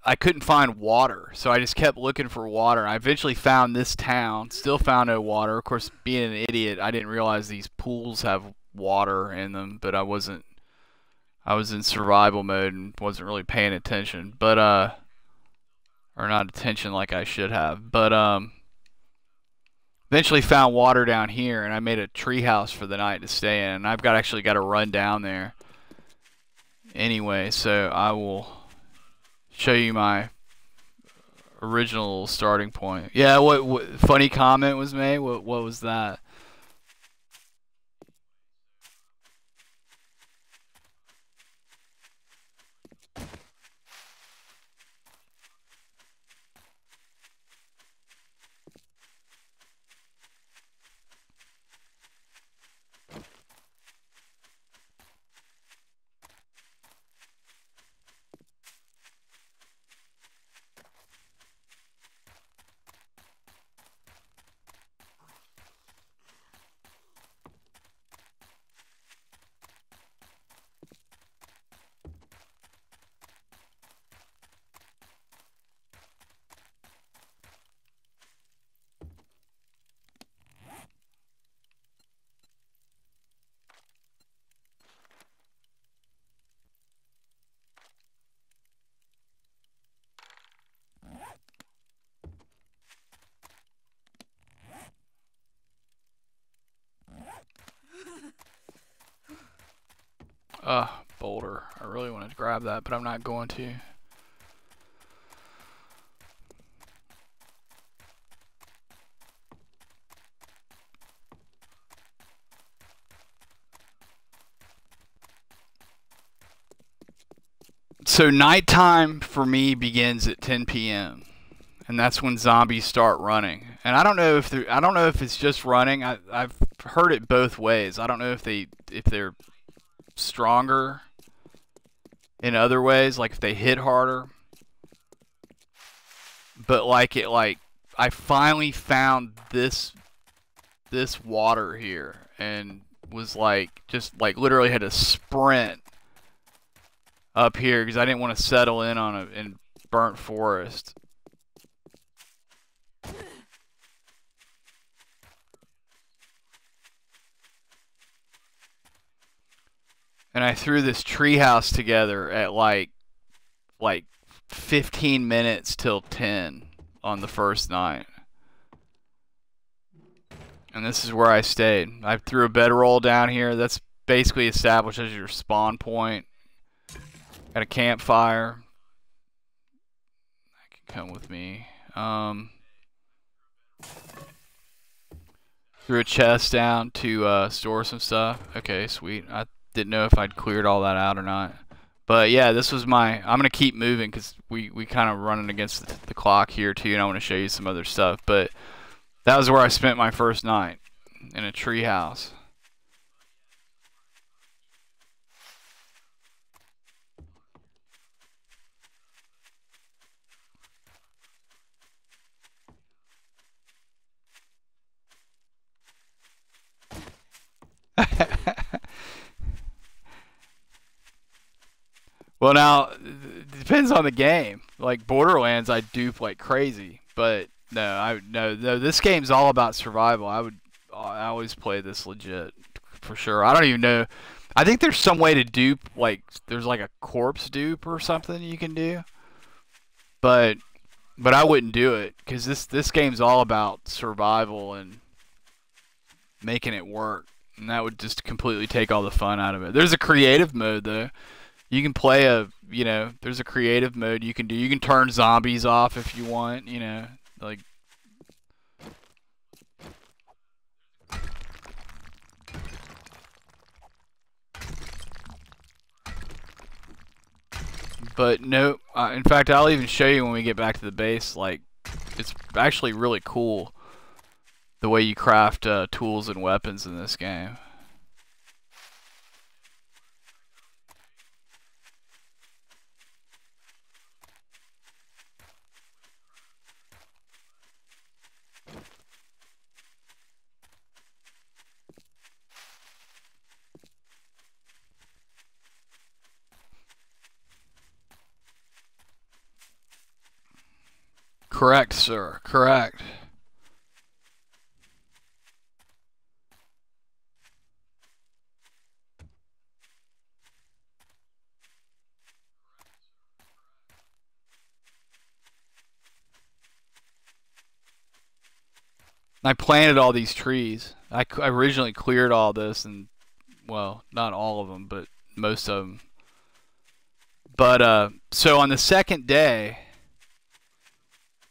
I couldn't find water, so I just kept looking for water. I eventually found this town, still found no water. Of course, being an idiot, I didn't realize these pools have water in them, but I was in survival mode and wasn't really paying attention. But or not attention like I should have. But eventually found water down here, and I made a tree house for the night to stay in. And I've actually got to run down there anyway, so I will show you my original starting point. Yeah, what funny comment was made? What was that? Boulder. I really wanted to grab that, but I'm not going to. So nighttime for me begins at 10 p.m. and that's when zombies start running. And I don't know if it's just running. I've heard it both ways. I don't know if they're stronger in other ways, like if they hit harder. But I finally found this water here and was just literally had to sprint up here because I didn't want to settle in burnt forest. And I threw this treehouse together at like 15 minutes till 10 on the first night. And this is where I stayed. I threw a bedroll down here. That's basically established as your spawn point. Got a campfire. That can come with me. Threw a chest down to store some stuff. Okay, sweet. I didn't know if I'd cleared all that out or not. But yeah, this was I'm going to keep moving because we kind of running against the clock here too, and I want to show you some other stuff. But that was where I spent my first night, in a tree house. Well, now it depends on the game. Like Borderlands, I dupe like crazy, but no, this game's all about survival. I always play this legit for sure. I don't even know. I think there's some way to dupe, like there's like a corpse dupe or something you can do, but I wouldn't do it because this game's all about survival and making it work, and that would just completely take all the fun out of it. There's a creative mode though. You can play there's a creative mode you can do. You can turn zombies off if you want, like. But no, in fact, I'll even show you when we get back to the base. Like, it's actually really cool the way you craft tools and weapons in this game. Correct, sir. Correct. I planted all these trees. I originally cleared all this, and well, not all of them, but most of them. But so on the second day,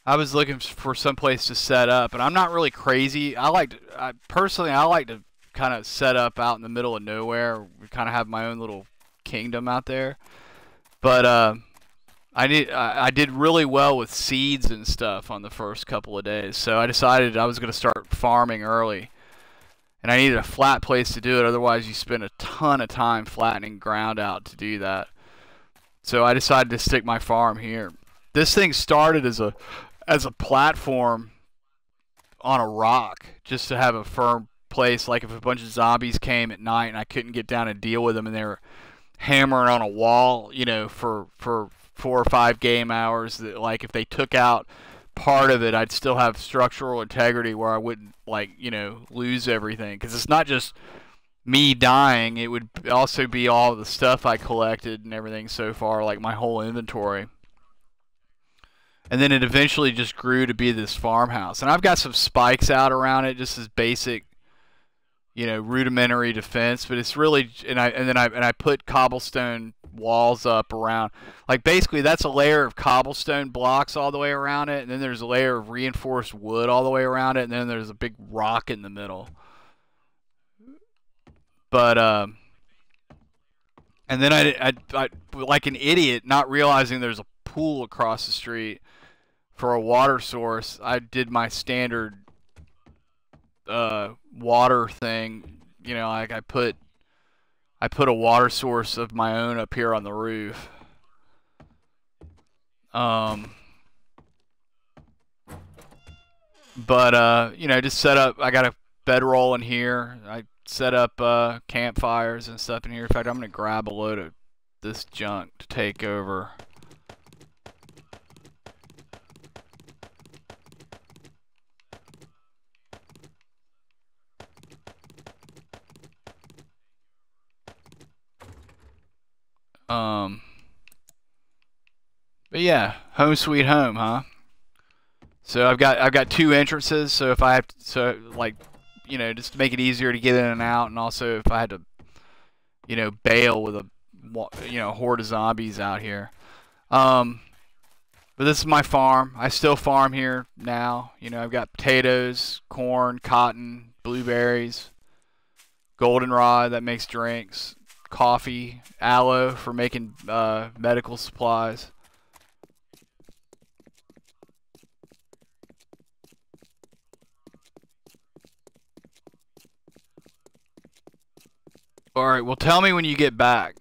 I was looking for some place to set up, and I'm not really crazy. Personally, I like to kind of set up out in the middle of nowhere. We kind of have my own little kingdom out there. But I did really well with seeds and stuff on the first couple of days, so I decided I was going to start farming early. And I needed a flat place to do it, otherwise you spend a ton of time flattening ground out to do that. So I decided to stick my farm here. This thing started as a platform on a rock, just to have a firm place. Like if a bunch of zombies came at night and I couldn't get down and deal with them, and they were hammering on a wall, for 4 or 5 game hours, that like if they took out part of it, I'd still have structural integrity where I wouldn't lose everything. Because it's not just me dying, it would also be all the stuff I collected and everything so far, like my whole inventory. And then it eventually just grew to be this farmhouse. And I've got some spikes out around it, just as basic, rudimentary defense. But it's really, and I put cobblestone walls up around. Like basically, that's a layer of cobblestone blocks all the way around it, and then there's a layer of reinforced wood all the way around it, and then there's a big rock in the middle. But And then I like an idiot, not realizing there's a pool across the street for a water source. I did my standard water thing. You know, like I put a water source of my own up here on the roof. Um, but you know, just set up. I got a bedroll in here. I set up campfires and stuff in here. In fact, I'm gonna grab a load of this junk to take over. Um, but yeah, home sweet home, huh? So I've got two entrances. So if I have to, so like, you know, just to make it easier to get in and out, and also if I had to, you know, bail with a, you know, horde of zombies out here. Um, but this is my farm. I still farm here now. You know, I've got potatoes, corn, cotton, blueberries, goldenrod that makes drinks, coffee, aloe for making medical supplies. All right, well, tell me when you get back.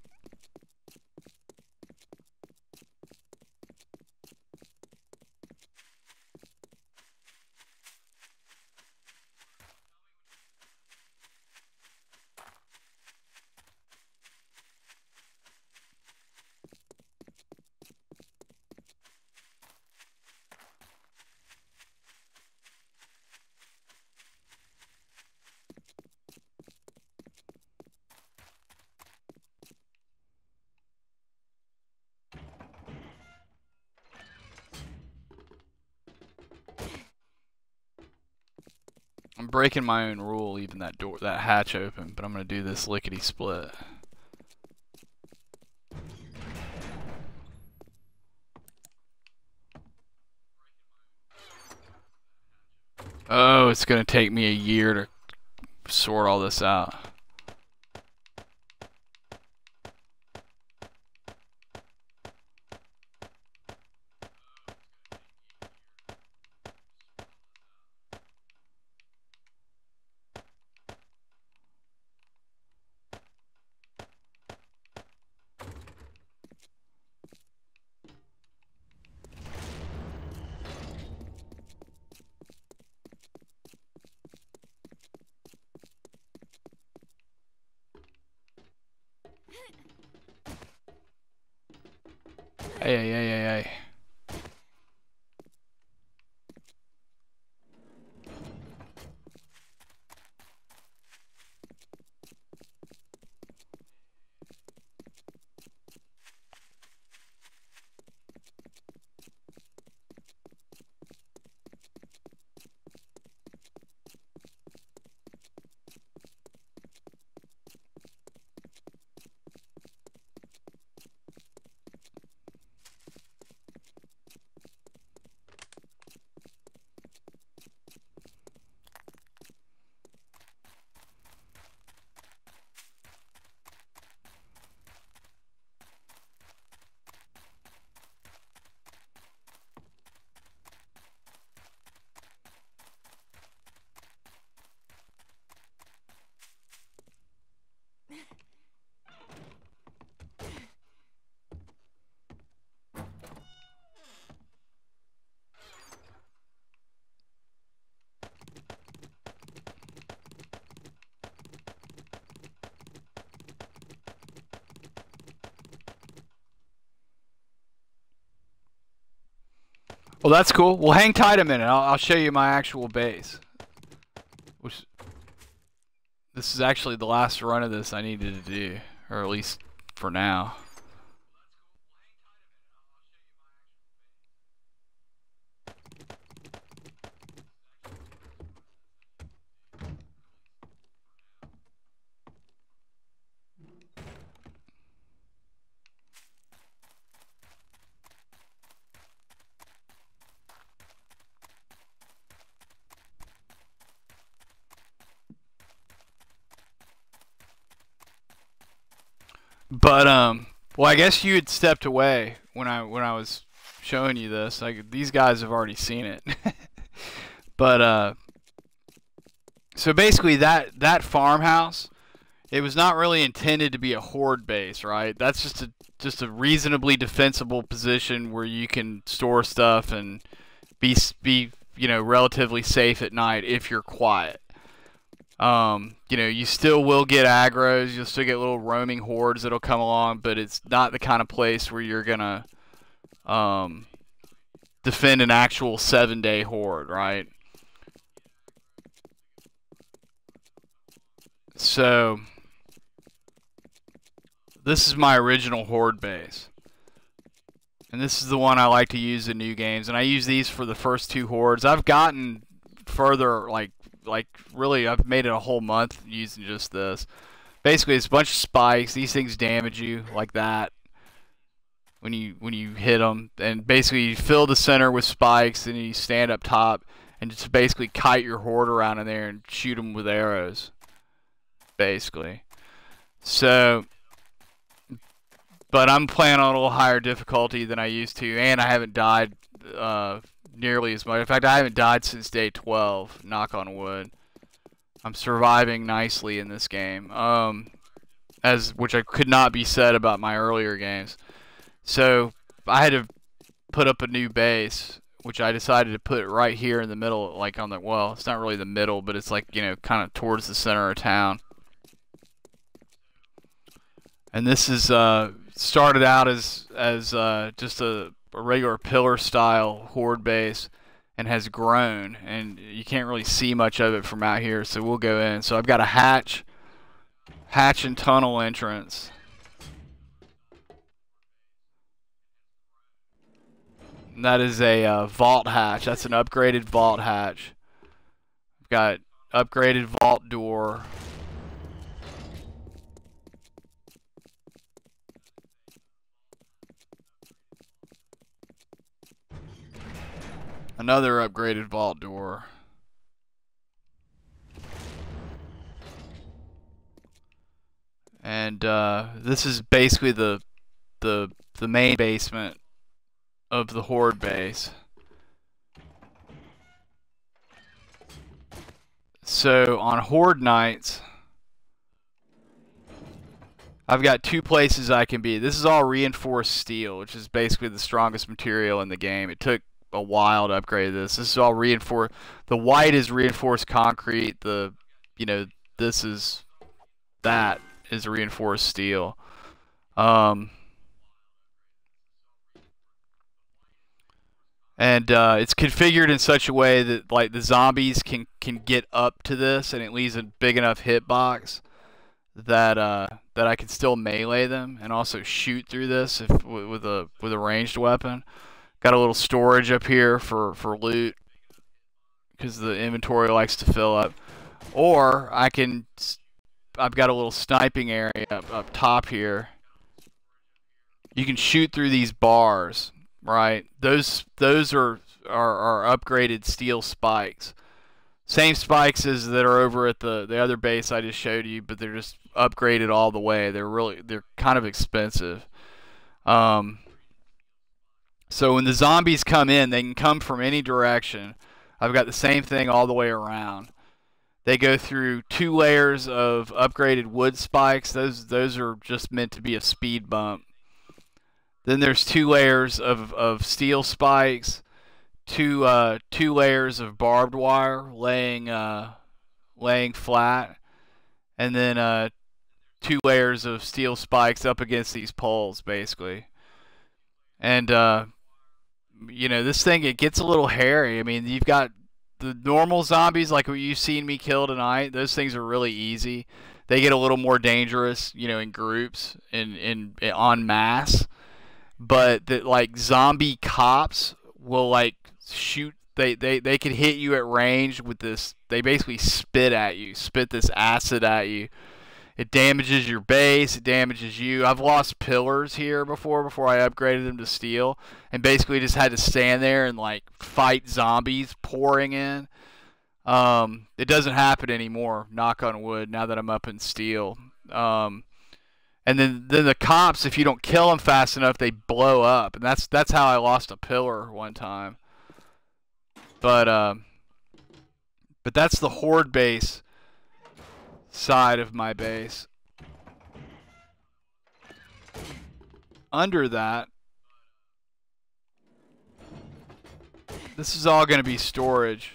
I'm breaking my own rule, leaving that door, that hatch open, but I'm gonna do this lickety split. Oh, it's gonna take me a year to sort all this out. Hey, hey, hey, hey, hey. Well, that's cool. Well, hang tight a minute. I'll show you my actual base. Which, this is actually the last run of this I needed to do, or at least for now. But well, I guess you had stepped away when I was showing you this. Like these guys have already seen it. But so basically that farmhouse, it was not really intended to be a horde base, right? That's just a reasonably defensible position where you can store stuff and be relatively safe at night if you're quiet. You still will get aggros, you'll still get little roaming hordes that'll come along, but it's not the kind of place where you're gonna defend an actual 7-day horde, right? So this is my original horde base. And this is the one I like to use in new games, and I use these for the first 2 hordes. I've gotten further, like really, I've made it a whole month using just this. Basically, it's a bunch of spikes. These things damage you like that when you hit them, and basically you fill the center with spikes, and you stand up top and just basically kite your horde around in there and shoot them with arrows, basically. So. But I'm playing on a little higher difficulty than I used to, and I haven't died nearly as much. In fact, I haven't died since day 12, knock on wood. I'm surviving nicely in this game, which I could not be said about my earlier games. So I had to put up a new base, which I decided to put right here in the middle, like well, it's not really the middle, but it's like, kind of towards the center of town. And this is started out as just a regular pillar style horde base, and has grown, and you can't really see much of it from out here, so we'll go in. So I've got a hatch and tunnel entrance. And that is a vault hatch. That's an upgraded vault hatch. I've got upgraded vault door. Another upgraded vault door. And this is basically the main basement of the horde base. So on horde nights, I've got 2 places I can be. This is all reinforced steel, which is basically the strongest material in the game. It took a while to upgrade this. This is all reinforced. The white is reinforced concrete. That is reinforced steel. And it's configured in such a way that like the zombies can get up to this, and it leaves a big enough hitbox that I can still melee them and also shoot through this with a ranged weapon. Got a little storage up here for loot, because the inventory likes to fill up. Or I've got a little sniping area up top here. You can shoot through these bars, right? Those are upgraded steel spikes. Same spikes as that are over at the other base I just showed you, but they're just upgraded all the way. They're kind of expensive. So when the zombies come in, they can come from any direction. I've got the same thing all the way around. They go through 2 layers of upgraded wood spikes. Those are just meant to be a speed bump. Then there's 2 layers of steel spikes, 2 layers of barbed wire laying flat, and then 2 layers of steel spikes up against these poles, basically. And this thing, it gets a little hairy. I mean, you've got the normal zombies like what you've seen me kill tonight. Those things are really easy. They get a little more dangerous, in groups, in en masse. But like zombie cops will like shoot. They can hit you at range with this. They basically spit this acid at you. It damages your base. It damages you. I've lost pillars here before I upgraded them to steel, and basically just had to stand there and like fight zombies pouring in. It doesn't happen anymore, knock on wood, now that I'm up in steel. And then the cops, if you don't kill them fast enough, they blow up, and that's how I lost a pillar one time. But that's the horde base side of my base. Under that, this is all going to be storage,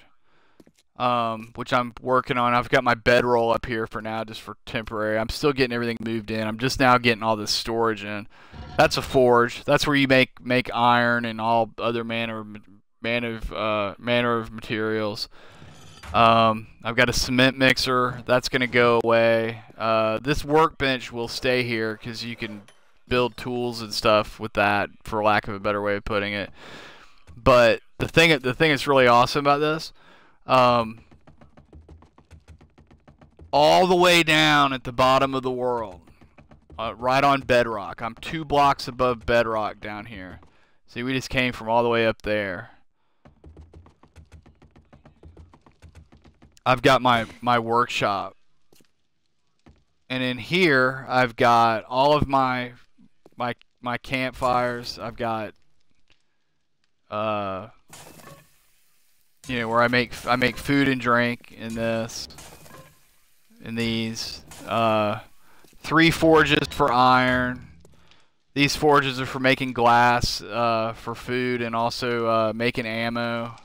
which I'm working on. I've got my bedroll up here for now, just for temporary. I'm still getting everything moved in. I'm just now getting all this storage in. That's a forge. That's where you make iron and all other manner of materials. I've got a cement mixer. That's going to go away. This workbench will stay here because you can build tools and stuff with that, for lack of a better way of putting it. But the thing that's really awesome about this, all the way down at the bottom of the world, right on bedrock. I'm 2 blocks above bedrock down here. See, we just came from all the way up there. I've got my workshop. And in here, I've got all of my campfires. I've got you know, where I make food and drink in this, in these. 3 forges for iron. These forges are for making glass, for food, and also making ammo.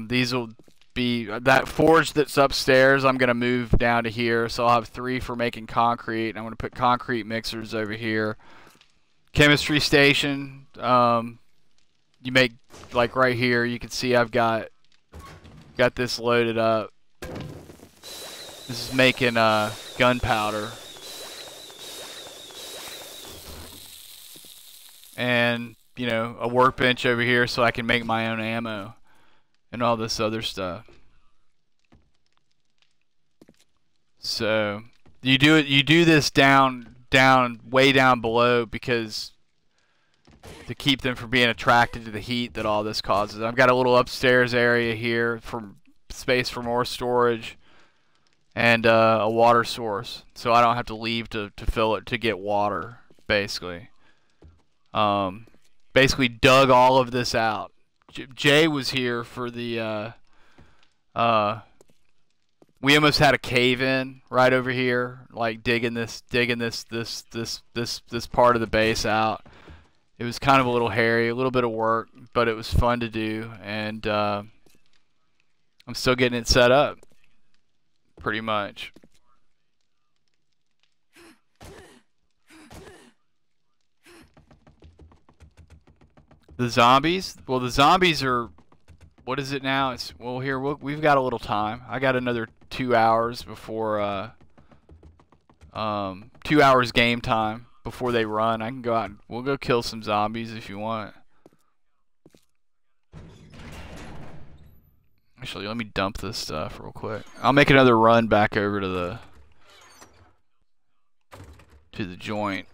These will be that forge that's upstairs. I'm gonna move down to here, so I'll have 3 for making concrete. I'm gonna put concrete mixers over here. Chemistry station. You make, like right here, you can see I've got this loaded up. This is making gunpowder. And, you know, a workbench over here so I can make my own ammo and all this other stuff. So you do this way down below, because to keep them from being attracted to the heat that all this causes. I've got a little upstairs area here for space for more storage, and a water source, so I don't have to leave to fill it, to get water, basically. Basically dug all of this out. Jay was here for the we almost had a cave-in right over here, like digging this part of the base out. It was kind of a little hairy, a little bit of work, but it was fun to do, and I'm still getting it set up, pretty much. The zombies? Well, the zombies are... What is it now? It's, well, here, we've got a little time. I got another 2 hours before... 2 hours game time before they run. I can go out and we'll go kill some zombies if you want. Actually, let me dump this stuff real quick. I'll make another run back over to the joint.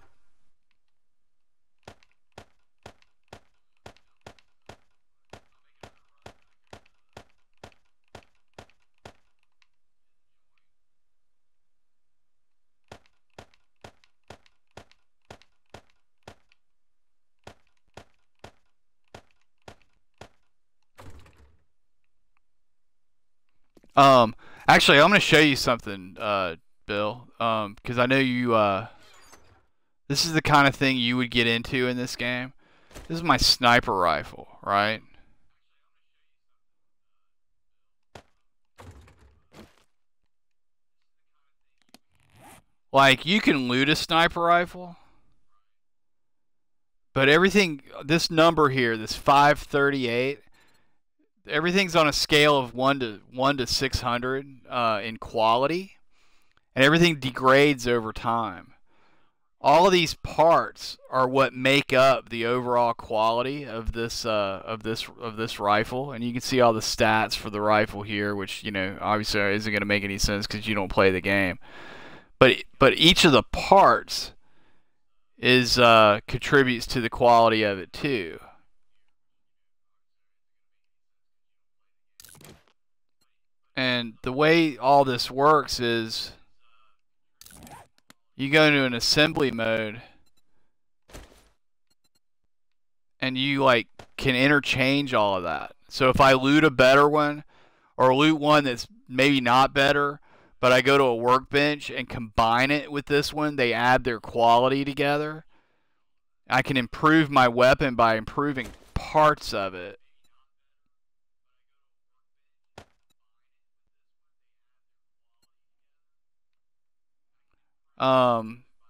Actually, I'm gonna show you something, Bill. Because I know you, this is the kind of thing you would get into in this game. This is my sniper rifle, right? Like, you can loot a sniper rifle, but everything, this number here, this 538, everything's on a scale of 1 to 600 in quality, and everything degrades over time. All of these parts are what make up the overall quality of this rifle, and you can see all the stats for the rifle here, which, you know, obviously isn't going to make any sense because you don't play the game. But each of the parts is contributes to the quality of it too. And the way all this works is you go into an assembly mode and you like can interchange all of that. So if I loot a better one or loot one that's maybe not better, but I go to a workbench and combine it with this one, they add their quality together. I can improve my weapon by improving parts of it.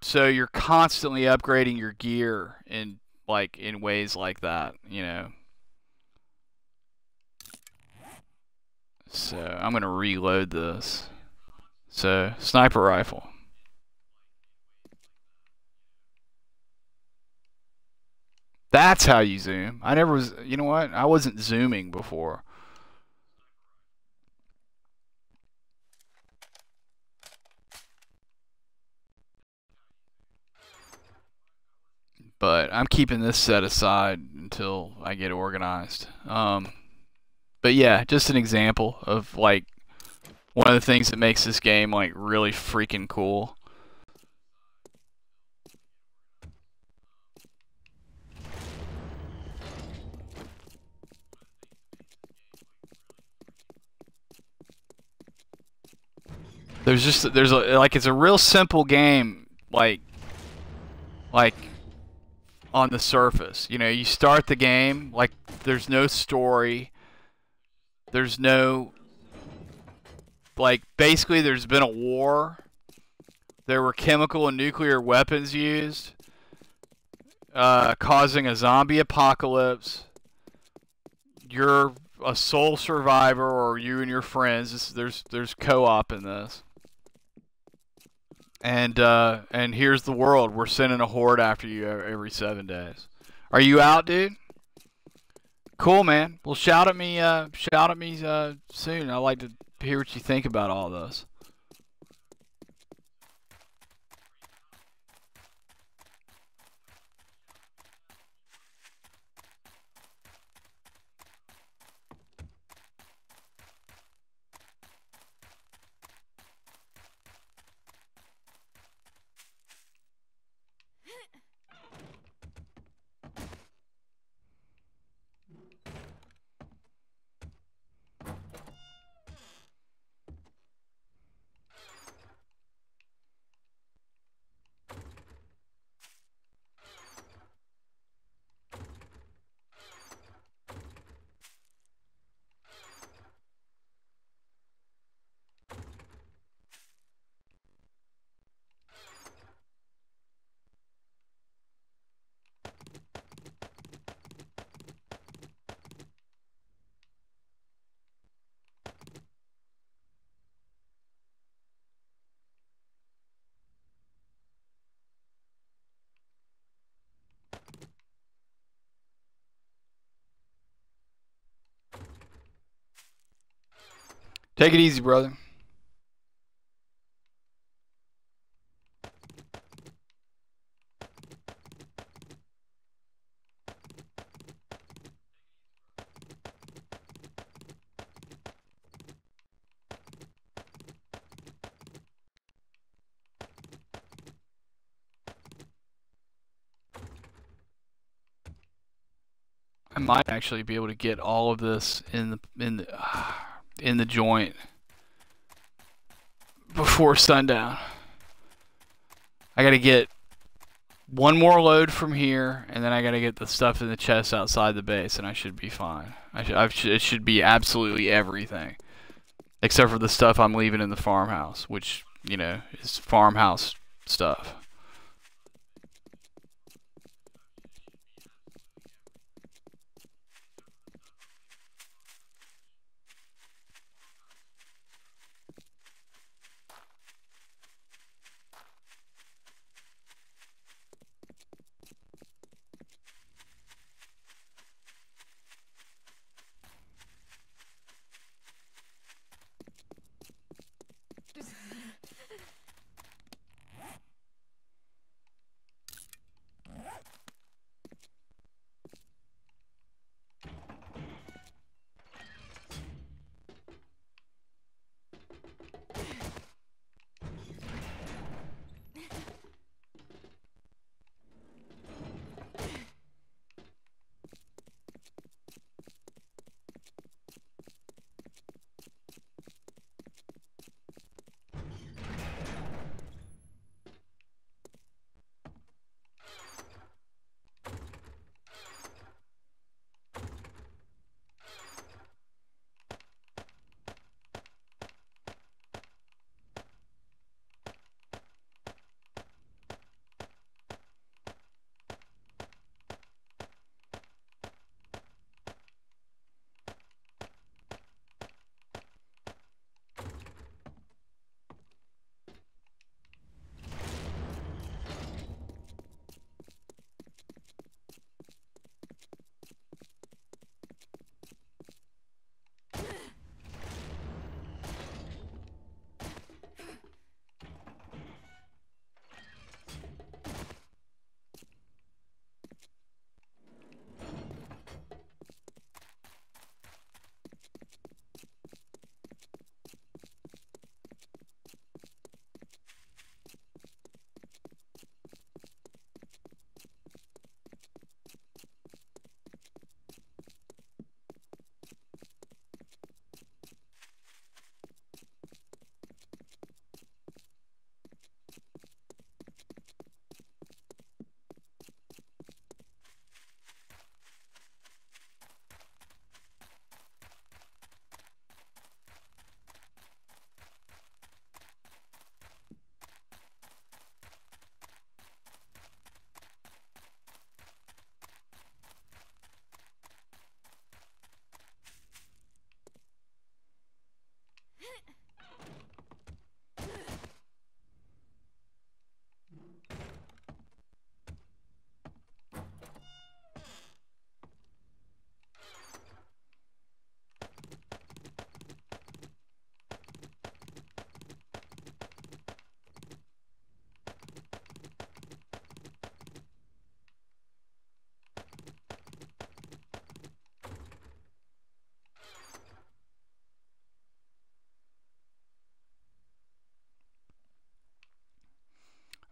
So you're constantly upgrading your gear in ways like that, you know. So I'm gonna reload this. So sniper rifle. That's how you zoom. I never was, you know what? I wasn't zooming before. But I'm keeping this set aside until I get organized. But yeah, just an example of like one of the things that makes this game like really freaking cool. It's a real simple game like on the surface. You know, you start the game like there's no story. There's no like basically there's been a war. There were chemical and nuclear weapons used, causing a zombie apocalypse. You're a sole survivor, or you and your friends. There's co-op in this. And here's the world. We're sending a horde after you every 7 days. Are you out, dude? Cool, man. Well, shout at me soon. I'd like to hear what you think about all this. Take it easy, brother. I might actually be able to get all of this in the joint before sundown. I got to get one more load from here, and then I got to get the stuff in the chest outside the base, and I should be fine. It should be absolutely everything, except for the stuff I'm leaving in the farmhouse, which, you know, is farmhouse stuff.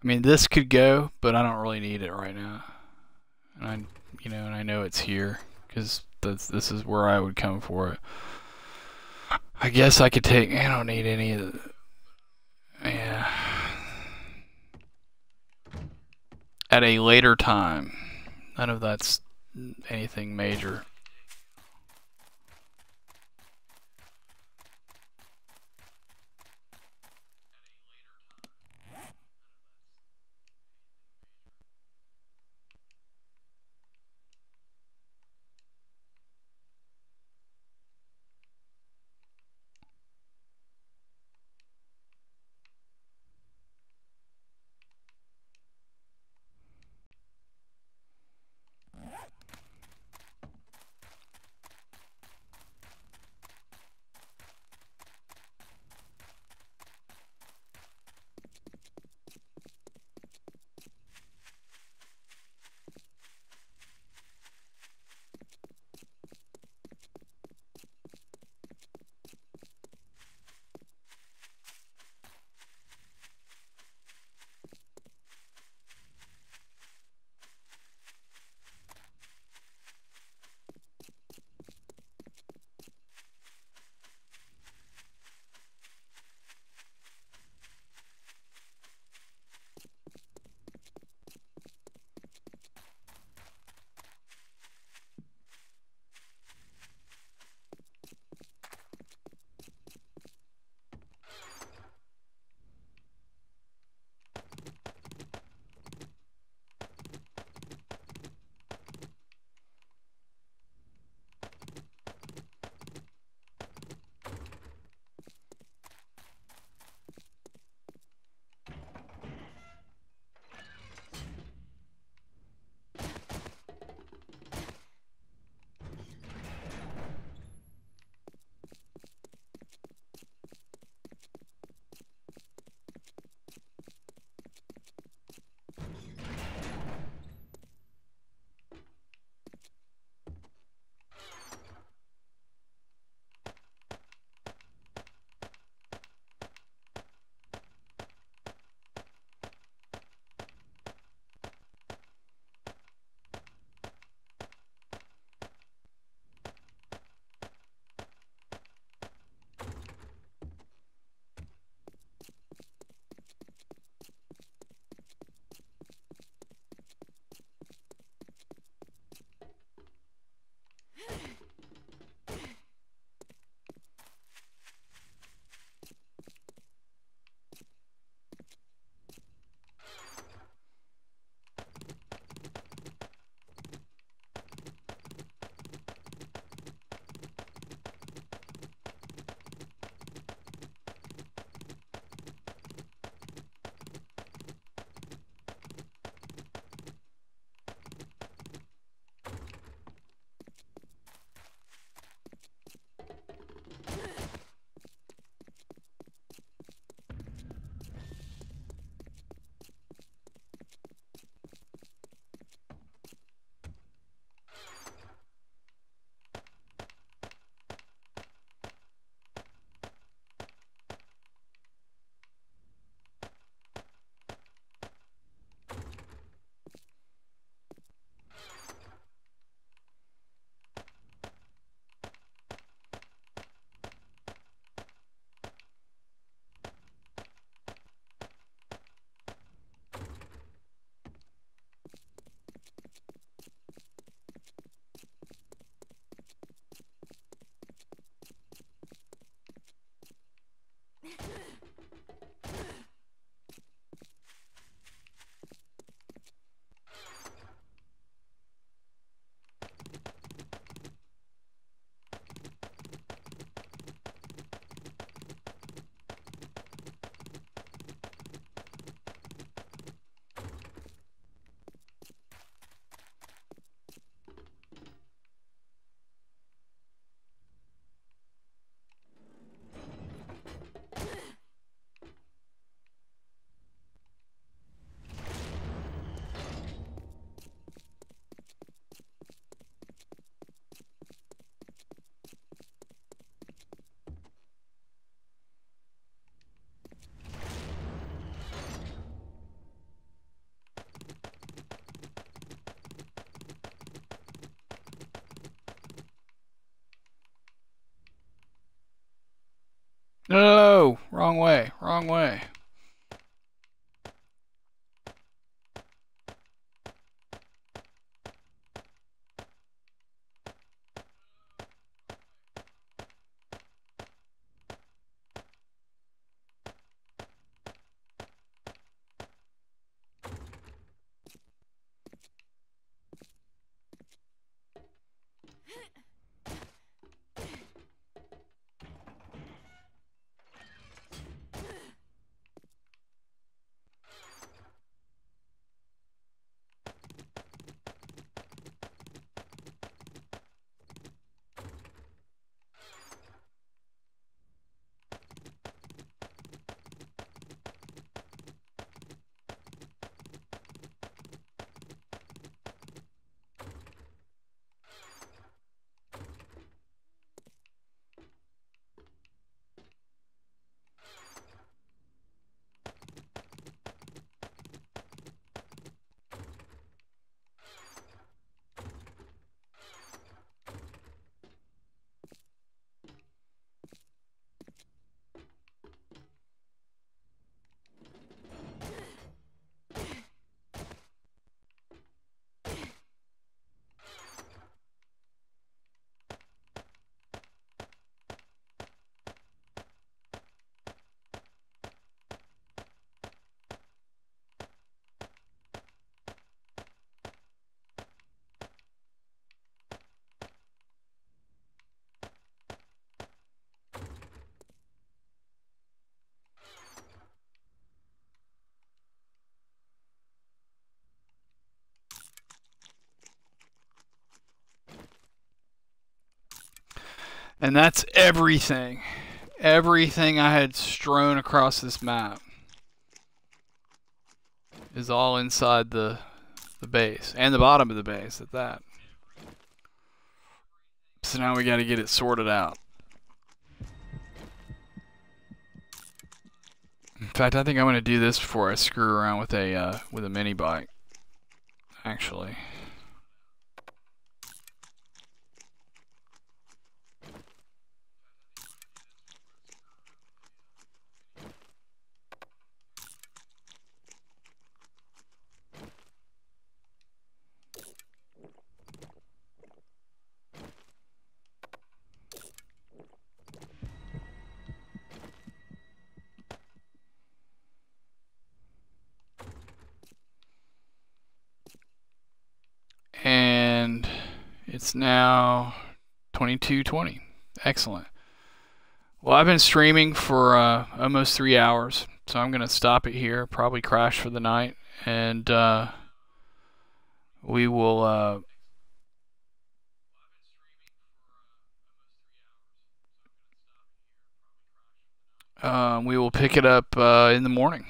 I mean, this could go, but I don't really need it right now. And and I know it's here because this is where I would come for it. I guess I could take. I don't need any of the. Yeah. At a later time. None of that's anything major. No, wrong way, wrong way. And that's everything. Everything I had strewn across this map is all inside the base. And the bottom of the base at that. So now we gotta get it sorted out. In fact, I think I'm gonna do this before I screw around with a mini bike. Actually. And it's now 22:20. Excellent. Well, I've been streaming for almost 3 hours, so I'm going to stop it here, probably crash for the night, and we will pick it up in the morning.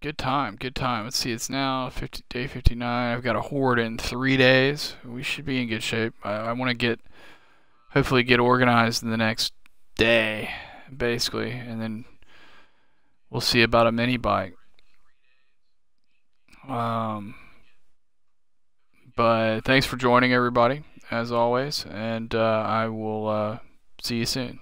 Good time, good time. Let's see, it's now day 59. I've got a horde in 3 days. We should be in good shape. I want to hopefully get organized in the next day, basically, and then we'll see about a mini bike. But thanks for joining, everybody, as always, and I will see you soon.